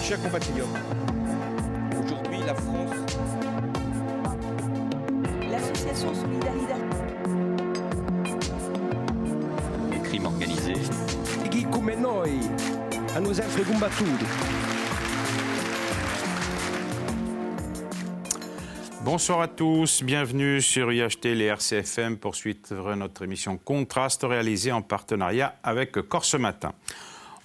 Chers compatriotes, aujourd'hui la France... L'association Solidarité. Le crime organisé. Chi come noi hanno sempre combattuto. Bonsoir à tous, bienvenue sur IHT et RCFM pour suivre notre émission Contraste réalisée en partenariat avec Corse Matin.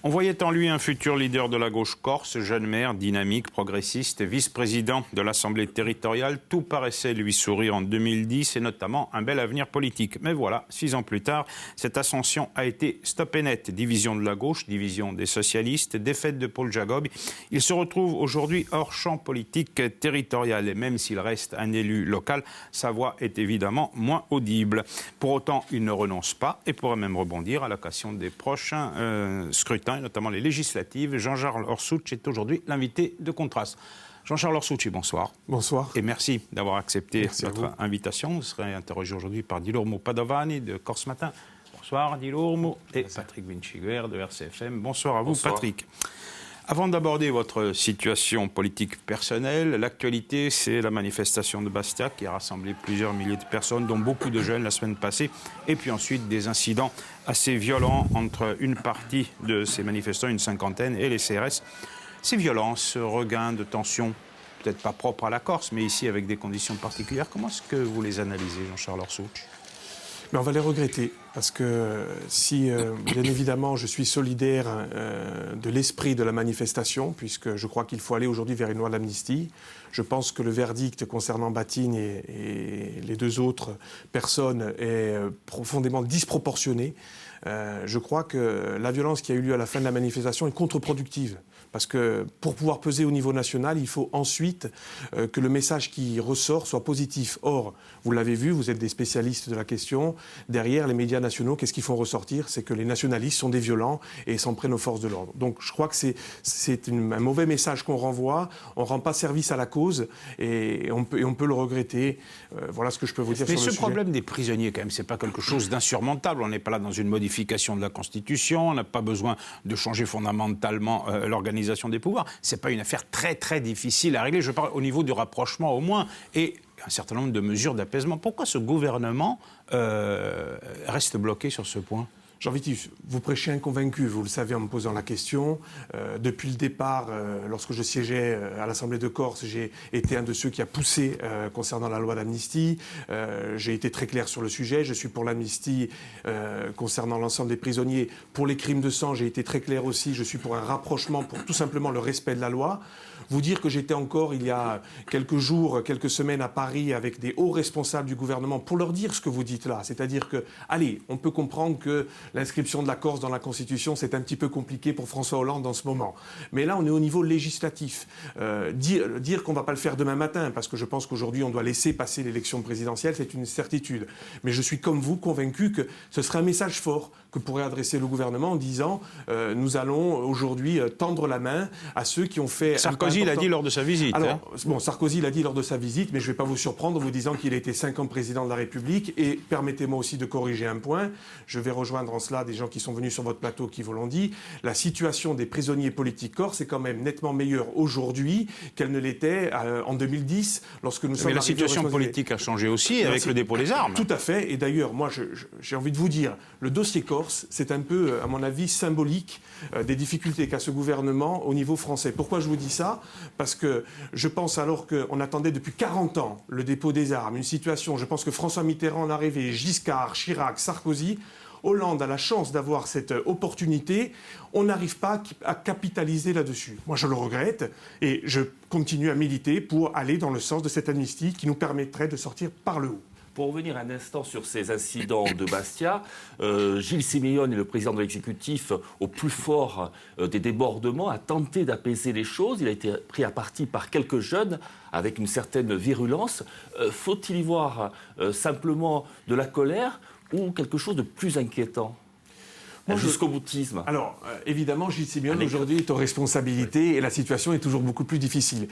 On voyait en lui un futur leader de la gauche corse, jeune maire, dynamique, progressiste, vice-président de l'Assemblée territoriale. Tout paraissait lui sourire en 2010 et notamment un bel avenir politique. Mais voilà, 6 ans plus tard, cette ascension a été stoppée net. Division de la gauche, division des socialistes, défaite de Paul Jacob. Il se retrouve aujourd'hui hors champ politique territorial. Et même s'il reste un élu local, sa voix est évidemment moins audible. Pour autant, il ne renonce pas et pourrait même rebondir à l'occasion des prochains scrutins, et notamment les législatives. Jean-Charles Orsucci est aujourd'hui l'invité de Contraste. Jean-Charles Orsucci, bonsoir. Bonsoir. Et merci d'avoir accepté notre invitation. Vous serez interrogé aujourd'hui par Dilormo Padovani de Corse Matin. Bonsoir Dilormo. Et Patrick Vinciguer de RCFM. Bonsoir à vous. Bonsoir. Patrick. Avant d'aborder votre situation politique personnelle, l'actualité, c'est la manifestation de Bastia qui a rassemblé plusieurs milliers de personnes, dont beaucoup de jeunes la semaine passée, et puis ensuite des incidents assez violents entre une partie de ces manifestants, une cinquantaine, et les CRS. Ces violences, ce regain de tension, peut-être pas propre à la Corse, mais ici avec des conditions particulières, comment est-ce que vous les analysez, Jean-Charles Orsucci ? Mais on va les regretter, parce que si, bien évidemment, je suis solidaire de l'esprit de la manifestation, puisque je crois qu'il faut aller aujourd'hui vers une loi d'amnistie, je pense que le verdict concernant Batine et les deux autres personnes est profondément disproportionné. Je crois que la violence qui a eu lieu à la fin de la manifestation est contre-productive. Parce que pour pouvoir peser au niveau national, il faut ensuite que le message qui ressort soit positif. Or, vous l'avez vu, vous êtes des spécialistes de la question, derrière les médias nationaux, qu'est-ce qu'ils font ressortir ? C'est que les nationalistes sont des violents et s'en prennent aux forces de l'ordre. Donc je crois que c'est un mauvais message qu'on renvoie, on ne rend pas service à la cause et on peut le regretter. Voilà ce que je peux vous dire sur le sujet. Mais ce problème des prisonniers, quand même, ce n'est pas quelque chose d'insurmontable. On n'est pas là dans une modification de la Constitution, on n'a pas besoin de changer fondamentalement l'organisation des pouvoirs. Ce n'est pas une affaire très très difficile à régler. Je parle au niveau du rapprochement au moins et un certain nombre de mesures d'apaisement. Pourquoi ce gouvernement reste bloqué sur ce point ? Jean Vitif, vous prêchez un convaincu, vous le savez en me posant la question. Depuis le départ, lorsque je siégeais à l'Assemblée de Corse, j'ai été un de ceux qui a poussé concernant la loi d'amnistie. J'ai été très clair sur le sujet. Je suis pour l'amnistie concernant l'ensemble des prisonniers. Pour les crimes de sang, j'ai été très clair aussi. Je suis pour un rapprochement, pour tout simplement le respect de la loi. Vous dire que j'étais encore, il y a quelques jours, quelques semaines à Paris avec des hauts responsables du gouvernement pour leur dire ce que vous dites là. C'est-à-dire que, allez, on peut comprendre que l'inscription de la Corse dans la Constitution, c'est un petit peu compliqué pour François Hollande en ce moment. Mais là, on est au niveau législatif. Dire qu'on ne va pas le faire demain matin, parce que je pense qu'aujourd'hui, on doit laisser passer l'élection présidentielle, c'est une certitude. Mais je suis comme vous convaincu que ce serait un message fort que pourrait adresser le gouvernement en disant nous allons aujourd'hui tendre la main à ceux qui ont fait... Sarkozy l'a dit lors de sa visite. Alors, bon, Sarkozy l'a dit lors de sa visite, mais je ne vais pas vous surprendre en vous disant qu'il a été 5 ans président de la République. Et permettez-moi aussi de corriger un point. Je vais rejoindre en cela des gens qui sont venus sur votre plateau qui vous l'ont dit. La situation des prisonniers politiques corse est quand même nettement meilleure aujourd'hui qu'elle ne l'était en 2010, lorsque nous sommes arrivés. Mais la situation politique a changé aussi avec le dépôt des armes. Tout à fait. Et d'ailleurs, moi, j'ai envie de vous dire, le dossier Corse, c'est un peu, à mon avis, symbolique des difficultés qu'a ce gouvernement au niveau français. Pourquoi je vous dis ça ? Parce que je pense, alors qu'on attendait depuis 40 ans le dépôt des armes, une situation, je pense que François Mitterrand en a rêvé, Giscard, Chirac, Sarkozy, Hollande a la chance d'avoir cette opportunité, on n'arrive pas à capitaliser là-dessus. Moi, je le regrette et je continue à militer pour aller dans le sens de cette amnistie qui nous permettrait de sortir par le haut. Pour revenir un instant sur ces incidents de Bastia, Gilles Simeone, le président de l'exécutif, au plus fort des débordements, a tenté d'apaiser les choses. Il a été pris à partie par quelques jeunes avec une certaine virulence. Faut-il y voir simplement de la colère ou quelque chose de plus inquiétant ? jusqu'au boutisme. Alors, évidemment, Gilles Simeone, aujourd'hui, est en responsabilité et la situation est toujours beaucoup plus difficile.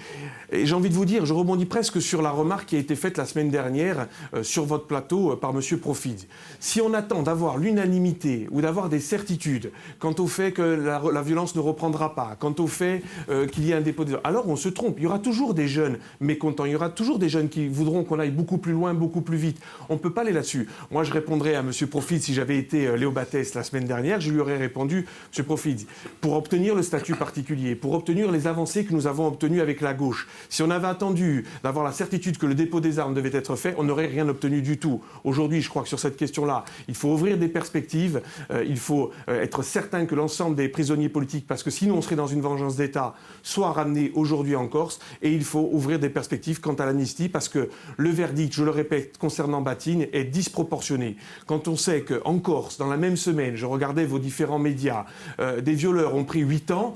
Et j'ai envie de vous dire, je rebondis presque sur la remarque qui a été faite la semaine dernière sur votre plateau par M. Profid. Si on attend d'avoir l'unanimité ou d'avoir des certitudes quant au fait que la violence ne reprendra pas, quant au fait qu'il y ait un dépôt des armes, alors on se trompe. Il y aura toujours des jeunes mécontents, il y aura toujours des jeunes qui voudront qu'on aille beaucoup plus loin, beaucoup plus vite. On ne peut pas aller là-dessus. Moi, je répondrais à M. Profid, si j'avais été Léo Battès la semaine dernière, je lui aurais répondu, M. Profid, pour obtenir le statut particulier, pour obtenir les avancées que nous avons obtenues avec la gauche, si on avait attendu d'avoir la certitude que le dépôt des armes devait être fait, on n'aurait rien obtenu du tout. Aujourd'hui, je crois que sur cette question-là, il faut ouvrir des perspectives, il faut être certain que l'ensemble des prisonniers politiques, parce que sinon on serait dans une vengeance d'État, soient ramenés aujourd'hui en Corse, et il faut ouvrir des perspectives quant à l'amnistie, parce que le verdict, je le répète, concernant Batine, est disproportionné. Quand on sait qu'en Corse, dans la même semaine, je regardais vos différents médias, des violeurs ont pris 8 ans,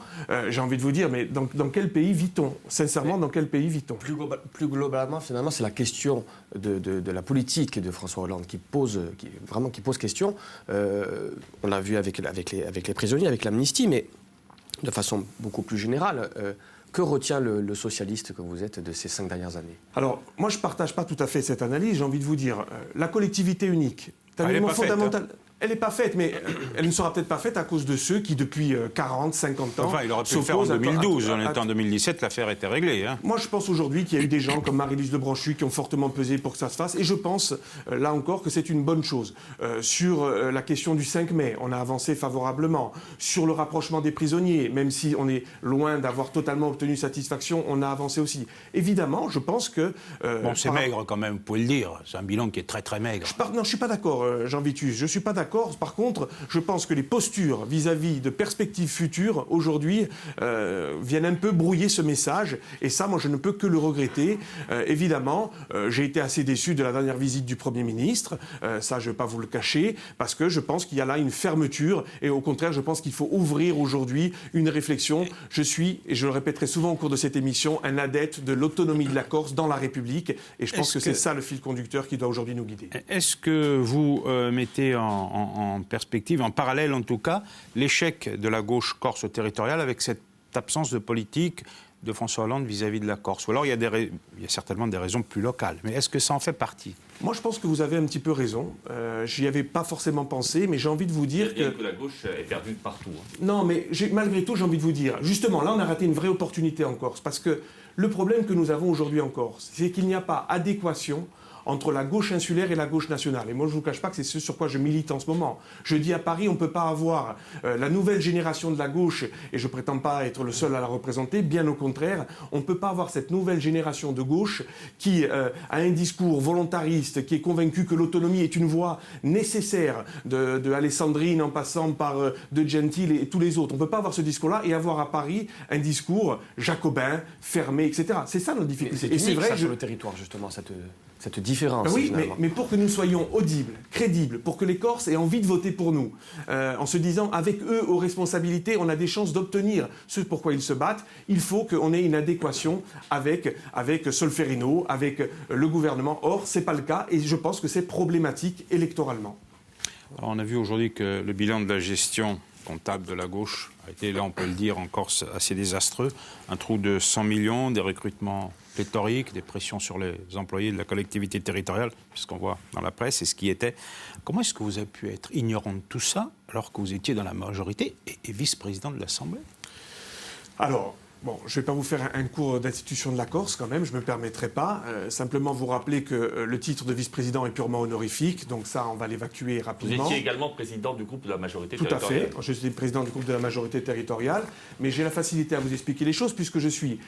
j'ai envie de vous dire, mais dans quel pays vit-on? Sincèrement, dans quel pays vit-on? Plus globalement, finalement, c'est la question de la politique de François Hollande qui pose question. On l'a vu avec les prisonniers, avec l'amnistie, mais de façon beaucoup plus générale. Que retient le socialiste que vous êtes de ces 5 dernières années? Alors, moi, je ne partage pas tout à fait cette analyse. J'ai envie de vous dire, la collectivité unique, c'est un élément fondamental. Elle n'est pas faite, mais elle ne sera peut-être pas faite à cause de ceux qui, depuis 40, 50 ans... Enfin, il aurait pu le faire en 2012. On était en 2017, l'affaire était réglée. Hein. Moi, je pense aujourd'hui qu'il y a eu des gens comme Marie-Lise Lebranchu qui ont fortement pesé pour que ça se fasse. Et je pense, là encore, que c'est une bonne chose. Sur la question du 5 mai, on a avancé favorablement. Sur le rapprochement des prisonniers, même si on est loin d'avoir totalement obtenu satisfaction, on a avancé aussi. Évidemment, je pense que... bon, c'est maigre quand même, vous pouvez le dire. C'est un bilan qui est très très maigre. Non, je ne suis pas d'accord, Jean Vitus. Je ne suis pas d'accord. Par contre, je pense que les postures vis-à-vis de perspectives futures, aujourd'hui, viennent un peu brouiller ce message. Et ça, moi, je ne peux que le regretter. Évidemment, j'ai été assez déçu de la dernière visite du Premier ministre. Ça, je ne vais pas vous le cacher, parce que je pense qu'il y a là une fermeture. Et au contraire, je pense qu'il faut ouvrir aujourd'hui une réflexion. Je suis, et je le répéterai souvent au cours de cette émission, un adepte de l'autonomie de la Corse dans la République. Et je pense que c'est ça le fil conducteur qui doit aujourd'hui nous guider. Est-ce que vous mettez en perspective, en parallèle en tout cas, l'échec de la gauche corse territoriale avec cette absence de politique de François Hollande vis-à-vis de la Corse? Ou alors il y a certainement des raisons plus locales, mais est-ce que ça en fait partie? Moi, je pense que vous avez un petit peu raison. J'y avais pas forcément pensé, mais j'ai envie de vous dire que la gauche est perdue de partout. Hein. Non, mais malgré tout, j'ai envie de vous dire, justement, là, on a raté une vraie opportunité en Corse, parce que le problème que nous avons aujourd'hui en Corse, c'est qu'il n'y a pas adéquation entre la gauche insulaire et la gauche nationale. Et moi, je ne vous cache pas que c'est ce sur quoi je milite en ce moment. Je dis à Paris, on ne peut pas avoir la nouvelle génération de la gauche, et je ne prétends pas être le seul à la représenter, bien au contraire, on ne peut pas avoir cette nouvelle génération de gauche qui a un discours volontariste, qui est convaincu que l'autonomie est une voie nécessaire de Alessandrine en passant par De Gentile et tous les autres. On ne peut pas avoir ce discours-là et avoir à Paris un discours jacobin, fermé, etc. C'est ça notre difficulté. Et c'est vrai sur le territoire, justement, cette différence. Oui, mais pour que nous soyons audibles, crédibles, pour que les Corses aient envie de voter pour nous, en se disant, avec eux aux responsabilités, on a des chances d'obtenir ce pour quoi ils se battent, il faut qu'on ait une adéquation avec Solferino, avec le gouvernement. Or, ce n'est pas le cas, et je pense que c'est problématique électoralement. Alors, on a vu aujourd'hui que le bilan de la gestion comptable de la gauche a été, là on peut le dire, en Corse assez désastreux. Un trou de 100 millions, des recrutements pléthoriques, des pressions sur les employés de la collectivité territoriale, puisqu'on voit dans la presse, c'est ce qui était. Comment est-ce que vous avez pu être ignorant de tout ça, alors que vous étiez dans la majorité et vice-président de l'Assemblée? Alors, bon, je ne vais pas vous faire un cours d'institution de la Corse quand même, je ne me permettrai pas. Simplement vous rappeler que le titre de vice-président est purement honorifique, donc ça, on va l'évacuer rapidement. Vous étiez également président du groupe de la majorité Tout territoriale. Tout à fait, je suis président du groupe de la majorité territoriale, mais j'ai la facilité à vous expliquer les choses puisque je suis,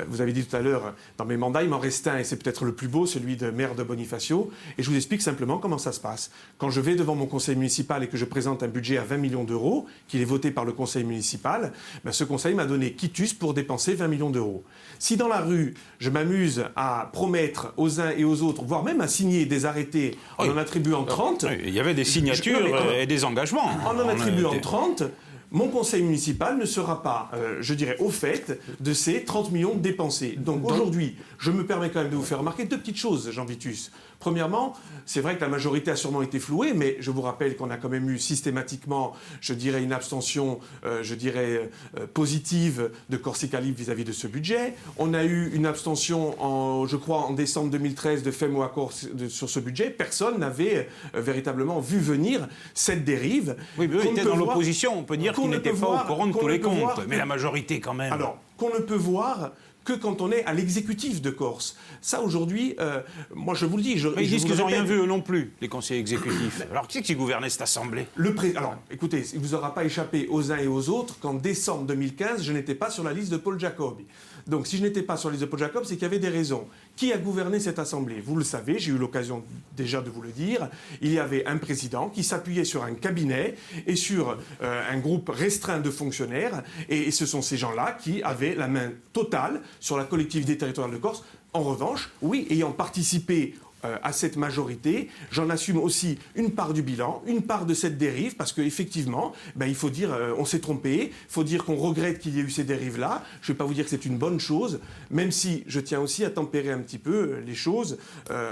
vous avez dit tout à l'heure, dans mes mandats, il m'en reste un et c'est peut-être le plus beau, celui de maire de Bonifacio, et je vous explique simplement comment ça se passe. Quand je vais devant mon conseil municipal et que je présente un budget à 20 millions d'euros, qu'il est voté par le conseil municipal, ben ce conseil m'a donné quitus pour dépenser 20 millions d'euros. Si dans la rue, je m'amuse à promettre aux uns et aux autres, voire même à signer des arrêtés en attribuant 30... Il y avait des signatures et des engagements. En attribuant 30... mon conseil municipal ne sera pas, je dirais, au fait de ces 30 millions dépensés. Donc aujourd'hui, je me permets quand même de vous faire remarquer 2 petites choses, Jean Vitus. Premièrement, c'est vrai que la majorité a sûrement été flouée, mais je vous rappelle qu'on a quand même eu systématiquement, je dirais, une abstention, positive de Corsica Libre vis-à-vis de ce budget. On a eu une abstention, je crois, en décembre 2013 de FEMO Accord sur ce budget. Personne n'avait véritablement vu venir cette dérive. Oui, mais eux étaient dans l'opposition, on peut dire qu'ils n'étaient pas au courant de tous les comptes. Mais la majorité, quand même. Alors, qu'on ne peut voir que quand on est à l'exécutif de Corse. Ça, aujourd'hui, moi, je vous le dis... Mais ils disent qu'ils n'ont rien vu, eux non plus, les conseillers exécutifs. Alors, qui c'est qui gouvernait cette assemblée ? Alors, écoutez, il ne vous aura pas échappé aux uns et aux autres qu'en décembre 2015, je n'étais pas sur la liste de Paul Jacob. Donc, si je n'étais pas sur la liste de Paul Jacob, c'est qu'il y avait des raisons. Qui a gouverné cette assemblée ? Vous le savez, j'ai eu l'occasion déjà de vous le dire. Il y avait un président qui s'appuyait sur un cabinet et sur un groupe restreint de fonctionnaires. Et ce sont ces gens-là qui avaient la main totale sur la collectivité territoriale de Corse. En revanche, oui, ayant participé à cette majorité, j'en assume aussi une part du bilan, une part de cette dérive, parce qu'effectivement, il faut dire on s'est trompé, il faut dire qu'on regrette qu'il y ait eu ces dérives-là. Je ne vais pas vous dire que c'est une bonne chose, même si je tiens aussi à tempérer un petit peu les choses.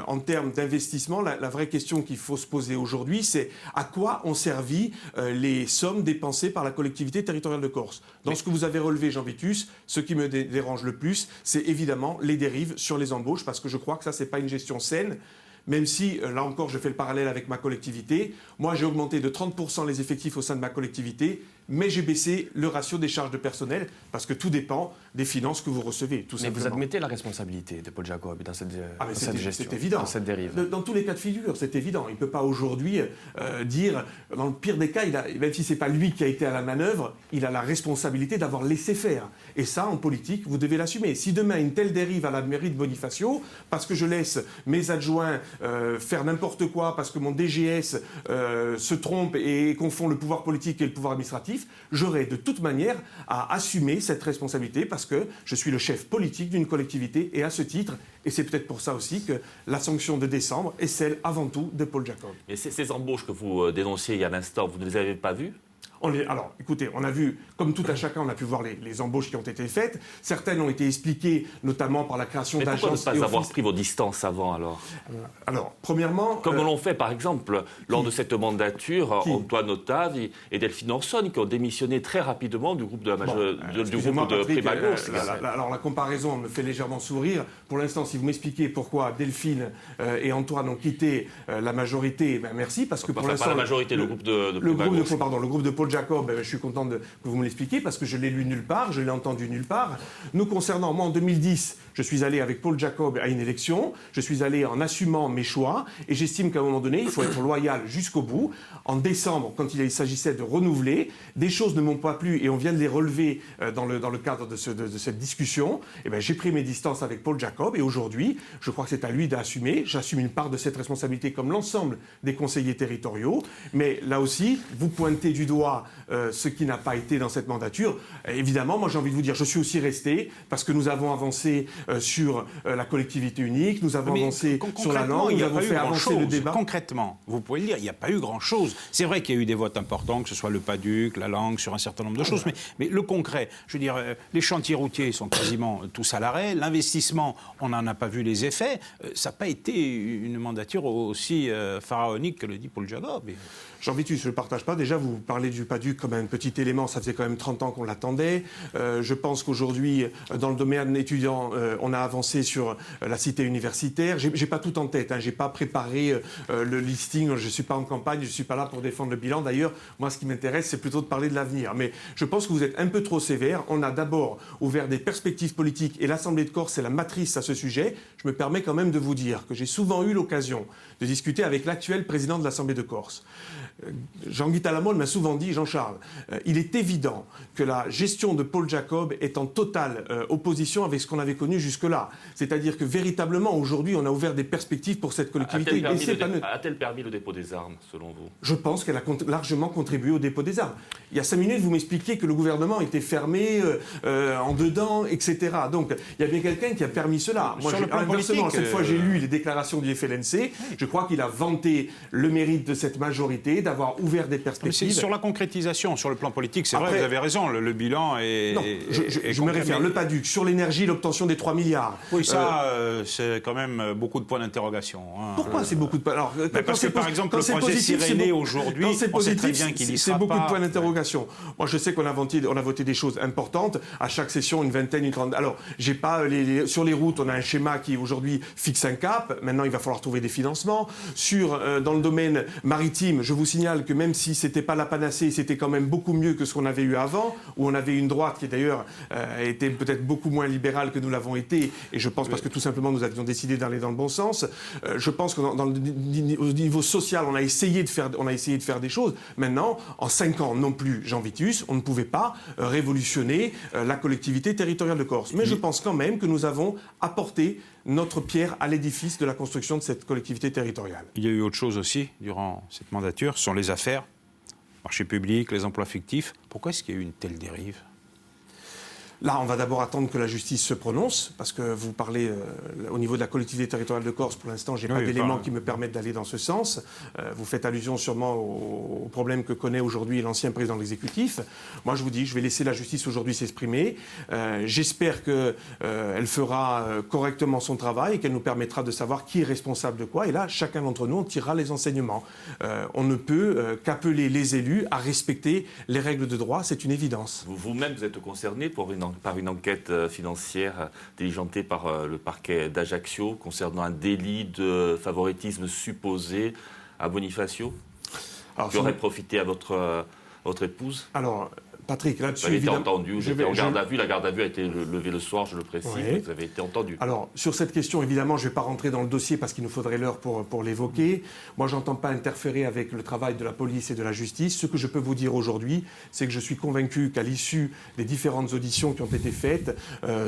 En termes d'investissement, la vraie question qu'il faut se poser aujourd'hui, c'est à quoi ont servi les sommes dépensées par la collectivité territoriale de Corse. Dans ce que vous avez relevé, Jean Vitus, ce qui me dérange le plus, c'est évidemment les dérives sur les embauches, parce que je crois que ça, ce n'est pas une gestion saine. Même si, là encore, je fais le parallèle avec ma collectivité. Moi, j'ai augmenté de 30% les effectifs au sein de ma collectivité, mais j'ai baissé le ratio des charges de personnel, parce que tout dépend des finances que vous recevez, tout simplement. Mais vous admettez la responsabilité de Paul Jacob dans cette gestion, c'est évident. dans cette dérive. Dans tous les cas de figure, c'est évident. Il ne peut pas aujourd'hui dire, dans le pire des cas, même si ce n'est pas lui qui a été à la manœuvre, il a la responsabilité d'avoir laissé faire. Et ça, en politique, vous devez l'assumer. Si demain, une telle dérive à la mairie de Bonifacio, parce que je laisse mes adjoints faire n'importe quoi, parce que mon DGS se trompe et confond le pouvoir politique et le pouvoir administratif, j'aurai de toute manière à assumer cette responsabilité parce que je suis le chef politique d'une collectivité et à ce titre, et c'est peut-être pour ça aussi que la sanction de décembre est celle avant tout de Paul Jacob. Et ces embauches que vous dénonciez il y a un instant, vous ne les avez pas vues ? Alors, écoutez, on a vu, comme tout à chacun, on a pu voir les embauches qui ont été faites. Certaines ont été expliquées, notamment par la création d'agences. Mais pourquoi ne pas avoir pris vos distances avant, alors ? Alors, premièrement... Comme l'ont fait, par exemple, lors de cette mandature, Antoine Otave et Delphine Orson, qui ont démissionné très rapidement du groupe de Prima Gauche. Alors, la comparaison me fait légèrement sourire. Pour l'instant, si vous m'expliquez pourquoi Delphine et Antoine ont quitté la majorité, merci, parce que pour l'instant... Pas la majorité, le groupe de Prima Gauche. Le groupe de Paul Jacob, je suis content que vous me l'expliquiez parce que je l'ai lu nulle part, je l'ai entendu nulle part. Nous concernant, moi en 2010, je suis allé avec Paul Jacob à une élection, je suis allé en assumant mes choix et j'estime qu'à un moment donné, il faut être loyal jusqu'au bout. En décembre, quand il s'agissait de renouveler, des choses ne m'ont pas plu et on vient de les relever dans le cadre de cette discussion. J'ai pris mes distances avec Paul Jacob et aujourd'hui, je crois que c'est à lui d'assumer. J'assume une part de cette responsabilité comme l'ensemble des conseillers territoriaux. Mais là aussi, vous pointez du doigt ce qui n'a pas été dans cette mandature. Évidemment, moi j'ai envie de vous dire, je suis aussi resté parce que nous avons avancé sur la collectivité unique, nous avons avancé sur la langue, nous avons fait avancer le débat. Concrètement, vous pouvez le dire, il n'y a pas eu grand-chose. C'est vrai qu'il y a eu des votes importants, que ce soit le PADUC, la langue, sur un certain nombre de choses, mais le concret, je veux dire, les chantiers routiers sont quasiment tous à l'arrêt, l'investissement, on n'en a pas vu les effets, ça n'a pas été une mandature aussi pharaonique que le dit Paul Jacob. Jean Vitus, je ne le partage pas. Déjà, vous parlez du PADUC comme un petit élément. Ça faisait quand même 30 ans qu'on l'attendait. Je pense qu'aujourd'hui, dans le domaine étudiant, on a avancé sur la cité universitaire. Je n'ai pas tout en tête. Je n'ai pas préparé le listing. Je ne suis pas en campagne. Je ne suis pas là pour défendre le bilan. D'ailleurs, moi, ce qui m'intéresse, c'est plutôt de parler de l'avenir. Mais je pense que vous êtes un peu trop sévère. On a d'abord ouvert des perspectives politiques et l'Assemblée de Corse est la matrice à ce sujet. Je me permets quand même de vous dire que j'ai souvent eu l'occasion de discuter avec l'actuel président de l'Assemblée de Corse. Jean-Guy Talamone m'a souvent dit, Jean-Charles, il est évident que la gestion de Paul Jacob est en totale opposition avec ce qu'on avait connu jusque-là. C'est-à-dire que véritablement, aujourd'hui, on a ouvert des perspectives pour cette collectivité. A-t-elle permis le dépôt des armes, selon vous ? Je pense qu'elle a largement contribué au dépôt des armes. Il y a 5 minutes, vous m'expliquiez que le gouvernement était fermé, en dedans, etc. Donc, il y a bien quelqu'un qui a permis cela. Moi, inversement, cette fois, j'ai lu les déclarations du FLNC. Je crois qu'il a vanté le mérite de cette majorité, d'avoir ouvert des Mais perspectives. c'est sur la concrétisation, sur le plan politique, c'est Après- vrai, vous avez raison, le bilan est... Non, je me réfère, le PADUC, sur l'énergie, l'obtention des 3 milliards. Oui, ça, c'est quand même beaucoup de points d'interrogation. Hein. Pourquoi c'est beaucoup de... Alors, Parce que, par exemple, le projet Cyrénée, aujourd'hui, on sait très bien qu'il y c'est sera beaucoup pas. de points d'interrogation. Moi, je sais qu'on a voté des choses importantes. À chaque session, une vingtaine, une trentaine. Alors, j'ai pas sur les routes, on a un schéma qui aujourd'hui fixe un cap. Maintenant, il va falloir trouver des financements. Dans le domaine maritime, je vous signale que même si c'était pas la panacée, c'était quand même beaucoup mieux que ce qu'on avait eu avant, où on avait une droite qui d'ailleurs était peut-être beaucoup moins libérale que nous l'avons été. Et je pense parce que tout simplement nous avions décidé d'aller dans le bon sens. Je pense qu'au niveau social, on a essayé de faire des choses. Maintenant, en 5 ans non plus, Jean Vitus, on ne pouvait pas révolutionner la collectivité territoriale de Corse. Mais je pense quand même que nous avons apporté notre pierre à l'édifice de la construction de cette collectivité territoriale. Il y a eu autre chose aussi durant cette mandature, ce sont les affaires, marché public, les emplois fictifs. Pourquoi est-ce qu'il y a eu une telle dérive ? Là, on va d'abord attendre que la justice se prononce, parce que vous parlez au niveau de la collectivité territoriale de Corse. Pour l'instant, je n'ai pas d'éléments qui me permettent d'aller dans ce sens. Vous faites allusion sûrement au problème que connaît aujourd'hui l'ancien président de l'exécutif. Moi, je vous dis, je vais laisser la justice aujourd'hui s'exprimer. J'espère qu'elle fera correctement son travail et qu'elle nous permettra de savoir qui est responsable de quoi. Et là, chacun d'entre nous, on tirera les enseignements. On ne peut qu'appeler les élus à respecter les règles de droit, c'est une évidence. Vous-même, vous êtes concerné par une enquête financière diligentée par le parquet d'Ajaccio concernant un délit de favoritisme supposé à Bonifacio, qui aurait profité à votre épouse. Alors, Patrick, là-dessus, vous avez été évidemment, entendu, vous étiez en garde à vue, la garde à vue a été levée le soir, je le précise, Oui. vous avez été entendu. Alors, sur cette question, évidemment, je ne vais pas rentrer dans le dossier parce qu'il nous faudrait l'heure pour l'évoquer. Moi, je n'entends pas interférer avec le travail de la police et de la justice. Ce que je peux vous dire aujourd'hui, c'est que je suis convaincu qu'à l'issue des différentes auditions qui ont été faites,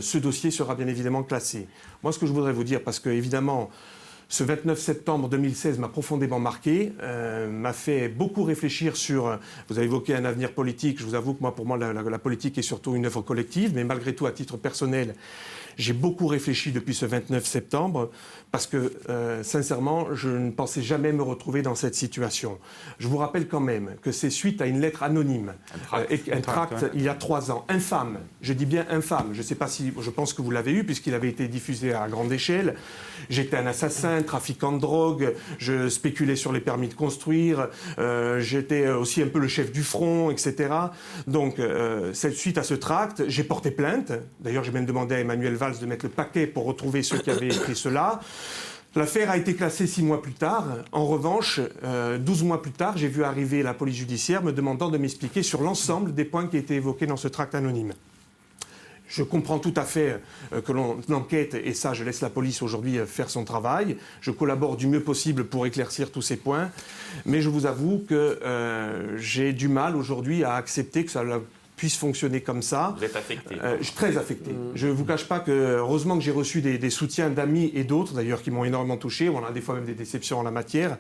ce dossier sera bien évidemment classé. Moi, ce que je voudrais vous dire, parce que, évidemment, ce 29 septembre 2016 m'a profondément marqué, m'a fait beaucoup réfléchir sur... Vous avez évoqué un avenir politique. Je vous avoue que moi, pour moi, la politique est surtout une œuvre collective. Mais malgré tout, à titre personnel, j'ai beaucoup réfléchi depuis ce 29 septembre parce que, sincèrement, je ne pensais jamais me retrouver dans cette situation. Je vous rappelle quand même que c'est suite à une lettre anonyme, un tract il y a 3 ans, infâme. Je dis bien infâme. Je ne sais pas si... Je pense que vous l'avez eu puisqu'il avait été diffusé à grande échelle. J'étais un assassin, trafiquant de drogue, je spéculais sur les permis de construire, j'étais aussi un peu le chef du front, etc. Donc, suite à ce tract, j'ai porté plainte. D'ailleurs, j'ai même demandé à Emmanuel Valls de mettre le paquet pour retrouver ceux qui avaient écrit cela. L'affaire a été classée 6 mois plus tard. En revanche, 12 mois plus tard, j'ai vu arriver la police judiciaire me demandant de m'expliquer sur l'ensemble des points qui étaient évoqués dans ce tract anonyme. Je comprends tout à fait que l'on enquête, et ça, je laisse la police aujourd'hui faire son travail. Je collabore du mieux possible pour éclaircir tous ces points. Mais je vous avoue que j'ai du mal aujourd'hui à accepter que ça puisse fonctionner comme ça. Vous êtes affecté. Je suis très affecté. Je ne vous cache pas que, heureusement que j'ai reçu des soutiens d'amis et d'autres, d'ailleurs, qui m'ont énormément touché. On a des fois même des déceptions en la matière.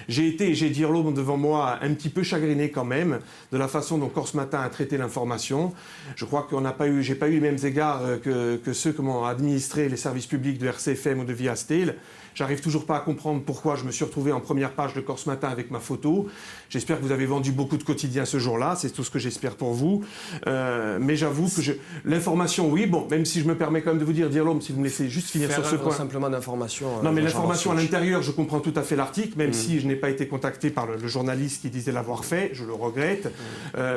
J'ai Dirlo devant moi un petit peu chagriné quand même de la façon dont Corse Matin a traité l'information. Je crois que j'ai pas eu les mêmes égards que ceux qui m'ont administré les services publics de RCFM ou de Via Stel. J'arrive toujours pas à comprendre pourquoi je me suis retrouvé en première page de Corse Matin avec ma photo. J'espère que vous avez vendu beaucoup de quotidiens ce jour-là, c'est tout ce que j'espère pour vous. Mais j'avoue que l'information, oui, bon, même si je me permets quand même de vous dire l'homme, si vous me laissez juste finir sur ce point. Simplement d'information. Non, mais l'information à l'intérieur, je comprends tout à fait l'article, même si je n'ai pas été contacté par le journaliste qui disait l'avoir fait, je le regrette.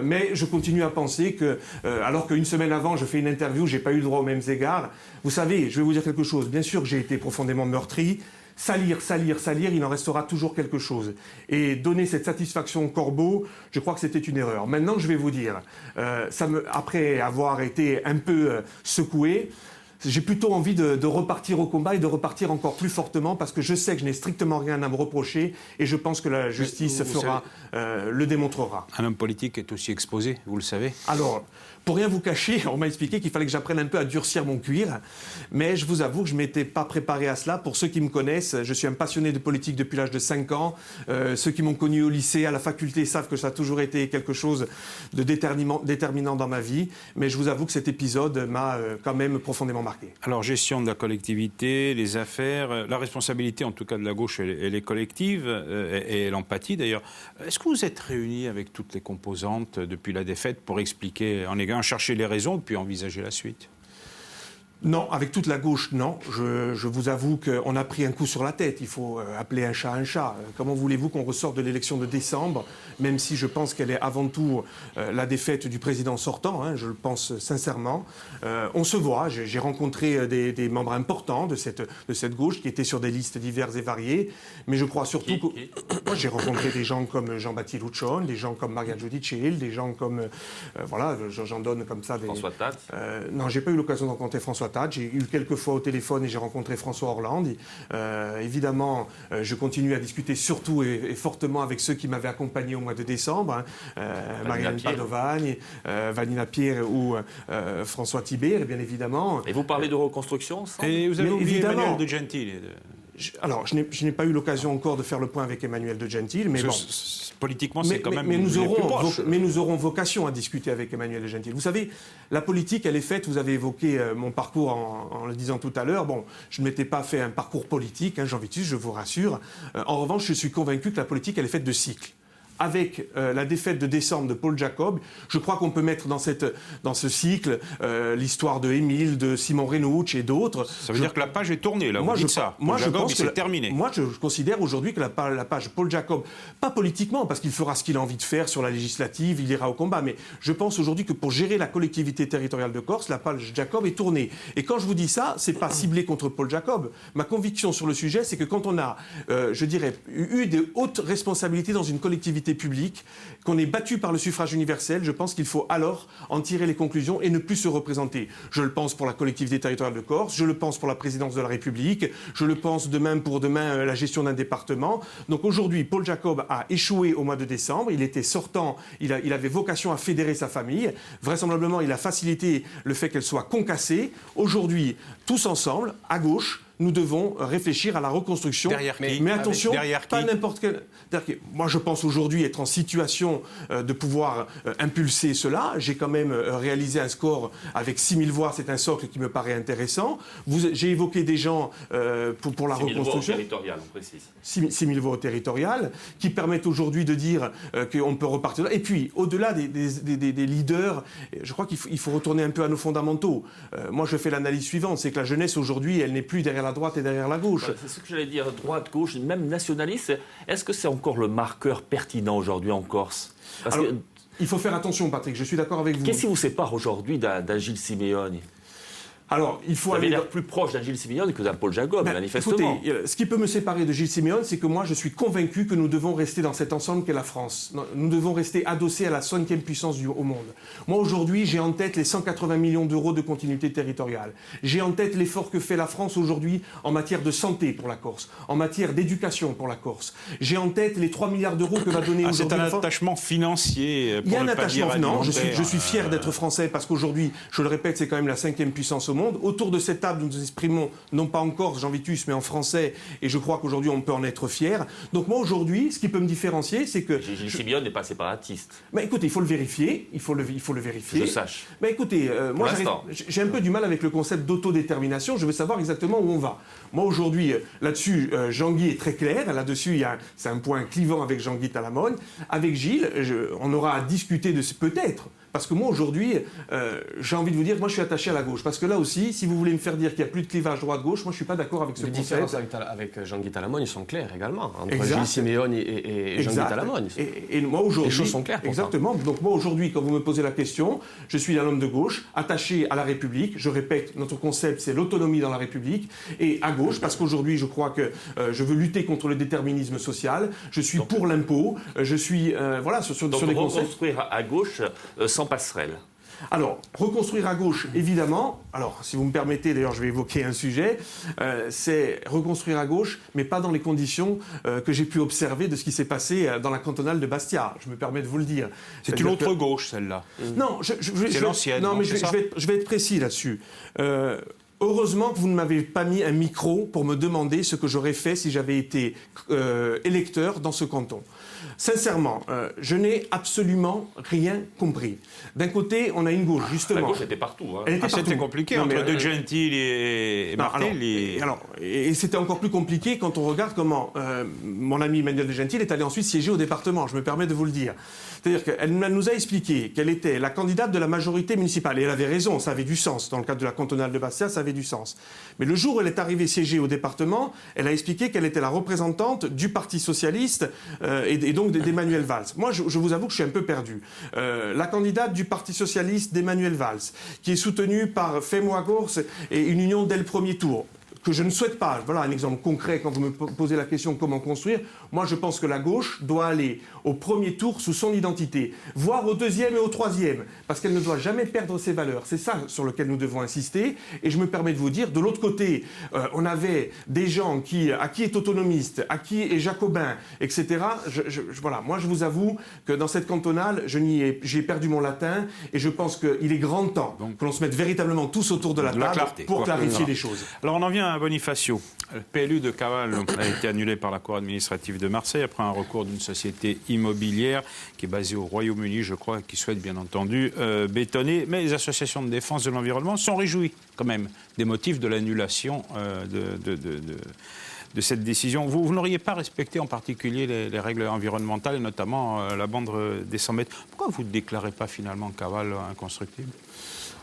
Mais je continue à penser que, alors qu'une semaine avant, je fais une interview, j'ai pas eu le droit aux mêmes égards. Vous savez, je vais vous dire quelque chose. Bien sûr que j'ai été profondément meurtri. Salir, il en restera toujours quelque chose. Et donner cette satisfaction au corbeau, je crois que c'était une erreur. Maintenant, je vais vous dire, après avoir été un peu secoué, j'ai plutôt envie de repartir au combat et de repartir encore plus fortement parce que je sais que je n'ai strictement rien à me reprocher et je pense que la justice le démontrera. Un homme politique est aussi exposé, vous le savez. Alors, pour rien vous cacher, on m'a expliqué qu'il fallait que j'apprenne un peu à durcir mon cuir. Mais je vous avoue que je ne m'étais pas préparé à cela. Pour ceux qui me connaissent, je suis un passionné de politique depuis l'âge de 5 ans. Ceux qui m'ont connu au lycée, à la faculté, savent que ça a toujours été quelque chose de déterminant dans ma vie. Mais je vous avoue que cet épisode m'a quand même profondément marqué. Alors, gestion de la collectivité, les affaires, la responsabilité en tout cas de la gauche, elle est collective, et l'empathie d'ailleurs. Est-ce que vous êtes réunis avec toutes les composantes depuis la défaite pour expliquer, en ayant cherché les raisons, puis envisager la suite ? Non, avec toute la gauche, non. Je vous avoue qu'on a pris un coup sur la tête. Il faut appeler un chat un chat. Comment voulez-vous qu'on ressorte de l'élection de décembre, même si je pense qu'elle est avant tout la défaite du président sortant, hein, je le pense sincèrement. On se voit, j'ai rencontré des membres importants de cette gauche qui étaient sur des listes diverses et variées, mais je crois surtout que moi, j'ai rencontré des gens comme Jean-Baptiste Luchon, des gens comme Marianne Giudicelli, des gens comme, voilà, j'en donne comme ça des... François Tatti. Non, j'ai pas eu l'occasion de rencontrer François. J'ai eu quelques fois au téléphone et j'ai rencontré François Hollande. Évidemment, je continue à discuter surtout et fortement avec ceux qui m'avaient accompagné au mois de décembre, Marianne Padovagne, Vanina Pierre ou François Thibert, bien évidemment. Et vous parlez de reconstruction ensemble ? Et vous avez oublié évidemment, Emmanuel De Gentile. Alors, je n'ai pas eu l'occasion encore de faire le point avec Emmanuel De Gentile, mais bon. Politiquement, c'est quand même mais nous plus aurons vocation à discuter avec Emmanuel De Gentile. Vous savez, la politique, elle est faite. Vous avez évoqué mon parcours en le disant tout à l'heure. Bon, je ne m'étais pas fait un parcours politique, hein, Jean-Vitus, je vous rassure. En revanche, je suis convaincu que la politique, elle est faite de cycles. Avec la défaite de décembre de Paul Jacob, je crois qu'on peut mettre dans ce cycle l'histoire de Émile, de Simon Renucci et d'autres. Ça veut dire que la page est tournée, là, moi, vous dites ça. Moi, Paul je Jacob, pense que c'est terminé. Moi, je considère aujourd'hui que la page Paul Jacob, pas politiquement, parce qu'il fera ce qu'il a envie de faire sur la législative, il ira au combat, mais je pense aujourd'hui que pour gérer la collectivité territoriale de Corse, la page Jacob est tournée. Et quand je vous dis ça, c'est pas ciblé contre Paul Jacob. Ma conviction sur le sujet, c'est que quand on a, je dirais, eu de hautes responsabilités dans une collectivité publique, qu'on est battu par le suffrage universel, je pense qu'il faut alors en tirer les conclusions et ne plus se représenter. Je le pense pour la collectivité territoriale de Corse, je le pense pour la présidence de la République, je le pense pour demain la gestion d'un département. Donc aujourd'hui, Paul Jacob a échoué au mois de décembre, il était sortant, il avait vocation à fédérer sa famille. Vraisemblablement, il a facilité le fait qu'elle soit concassée. Aujourd'hui, tous ensemble, à gauche, nous devons réfléchir à la reconstruction. Derrière qui ? Mais attention, derrière pas qui ? n'importe quel... Moi, je pense aujourd'hui être en situation de pouvoir impulser cela. J'ai quand même réalisé un score avec 6000 voix. C'est un socle qui me paraît intéressant. J'ai évoqué des gens pour la reconstruction. 6 000 voix au territorial, on précise. 6 000 voix au territorial, qui permettent aujourd'hui de dire qu'on peut repartir là. Et puis, au-delà des leaders, je crois qu'il faut retourner un peu à nos fondamentaux. Moi, je fais l'analyse suivante, c'est que la jeunesse aujourd'hui, elle n'est plus derrière la droite et derrière la gauche. Voilà, c'est ce que j'allais dire, droite, gauche, même nationaliste. Est-ce que c'est encore le marqueur pertinent aujourd'hui en Corse ? Parce Alors, que, il faut faire attention, Patrick, je suis d'accord avec vous. qu'est-ce qui vous sépare aujourd'hui d'un Gilles Simeoni ? Alors, il faut Vous avez aller... l'air plus proche d'un Gilles Simeoni que d'un Paul Jacob, manifestement. Écoutez, ce qui peut me séparer de Gilles Simeoni, c'est que moi, je suis convaincu que nous devons rester dans cet ensemble qu'est la France. Nous devons rester adossés à la 5e puissance au monde. Moi, aujourd'hui, j'ai en tête les 180 millions d'euros de continuité territoriale. J'ai en tête l'effort que fait la France aujourd'hui en matière de santé pour la Corse, en matière d'éducation pour la Corse. J'ai en tête les 3 milliards d'euros que va donner aujourd'hui... C'est un attachement financier pour Il y a un ne pas dire attachement, non, je alimentaire. suis fier d'être français parce qu'aujourd'hui, je le répète, c'est quand même la 5e puissance au monde. Autour de cette table, nous nous exprimons non pas en Corse, Jean-Vitus, mais en français, et je crois qu'aujourd'hui, on peut en être fier. Donc moi, aujourd'hui, ce qui peut me différencier, c'est que... Gilles Simeoni n'est pas séparatiste. Mais écoutez, il faut le vérifier, il faut le vérifier. Que je sache. Mais écoutez, moi, l'instant. j'ai un peu du mal avec le concept d'autodétermination, je veux savoir exactement où on va. Moi, aujourd'hui, là-dessus, Jean-Guy est très clair, là-dessus, c'est un point clivant avec Jean-Guy Talamone. Avec Gilles, on aura à discuter de ce peut-être. Parce que moi, aujourd'hui, j'ai envie de vous dire, moi, je suis attaché à la gauche. Parce que là aussi, si vous voulez me faire dire qu'il n'y a plus de clivage droite-gauche, moi, je ne suis pas d'accord avec ce Les concept. différences avec Jean-Guy Talamone, ils sont claires également. Entre Exact. Gilles Simeoni et Jean-Guy Talamone. Et moi, aujourd'hui... Les choses sont claires, pourtant. Exactement. Donc moi, aujourd'hui, quand vous me posez la question, je suis un homme de gauche, attaché à la République. Je répète, notre concept, c'est l'autonomie dans la République. Et à gauche, parce qu'aujourd'hui, je crois que je veux lutter contre le déterminisme social. Je suis pour l'impôt. Je suis, voilà, sur Donc les concepts. reconstruire à gauche sans passerelle. Alors, reconstruire à gauche, évidemment. Alors, si vous me permettez, d'ailleurs, je vais évoquer un sujet. C'est reconstruire à gauche, mais pas dans les conditions que j'ai pu observer de ce qui s'est passé dans la cantonale de Bastia. Je me permets de vous le dire. C'est une autre gauche, celle-là. Non, c'est l'ancienne. Non, mais c'est je vais être précis là-dessus. Heureusement que vous ne m'avez pas mis un micro pour me demander ce que j'aurais fait si j'avais été électeur dans ce canton. Sincèrement, je n'ai absolument rien compris. D'un côté, on a une gauche, justement. La gauche était partout. Hein. Elle était partout. C'était compliqué Non, entre mais, De Gentile et Martel. Et c'était encore plus compliqué quand on regarde comment mon ami Emmanuel De Gentile est allé ensuite siéger au département, je me permets de vous le dire. C'est-à-dire qu'elle nous a expliqué qu'elle était la candidate de la majorité municipale. Et elle avait raison, ça avait du sens. Dans le cadre de la cantonale de Bastia, ça avait du sens. Mais le jour où elle est arrivée siéger au département, elle a expliqué qu'elle était la représentante du Parti socialiste et donc d'Emmanuel Valls. Moi, je vous avoue que je suis un peu perdu. La candidate du Parti socialiste d'Emmanuel Valls, qui est soutenue par Fais-moi Corse et une union dès le premier tour, que je ne souhaite pas. Voilà un exemple concret quand vous me posez la question comment construire. Moi, je pense que la gauche doit aller au premier tour sous son identité, voire au deuxième et au troisième, parce qu'elle ne doit jamais perdre ses valeurs. C'est ça sur lequel nous devons insister. Et je me permets de vous dire, de l'autre côté, on avait des gens à qui est autonomiste, à qui est jacobin, etc. Voilà, moi, je vous avoue que dans cette cantonale, j'ai perdu mon latin, et je pense qu'il est grand temps que l'on se mette véritablement tous autour de la table pour clarifier les choses. Alors, on en vient à Bonifacio. Le PLU de Caval a été annulé par la Cour administrative de Marseille après un recours d'une société immobilière qui est basée au Royaume-Uni, je crois, qui souhaite bien entendu bétonner. Mais les associations de défense de l'environnement sont réjouies quand même des motifs de l'annulation de cette décision. Vous n'auriez pas respecté en particulier les règles environnementales et notamment la bande des 100 mètres. Pourquoi vous ne déclarez pas finalement Caval inconstructible ?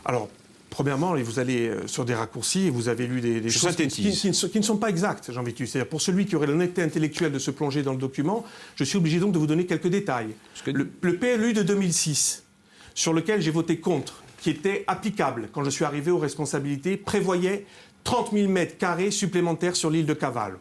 Alors, premièrement, vous allez sur des raccourcis et vous avez lu des choses qui ne sont pas exactes, Jean Vitus. C'est-à-dire, pour celui qui aurait l'honnêteté intellectuelle de se plonger dans le document, je suis obligé donc de vous donner quelques détails. Le PLU de 2006, sur lequel j'ai voté contre, qui était applicable quand je suis arrivé aux responsabilités, prévoyait 30 000 mètres carrés supplémentaires sur l'île de Caval.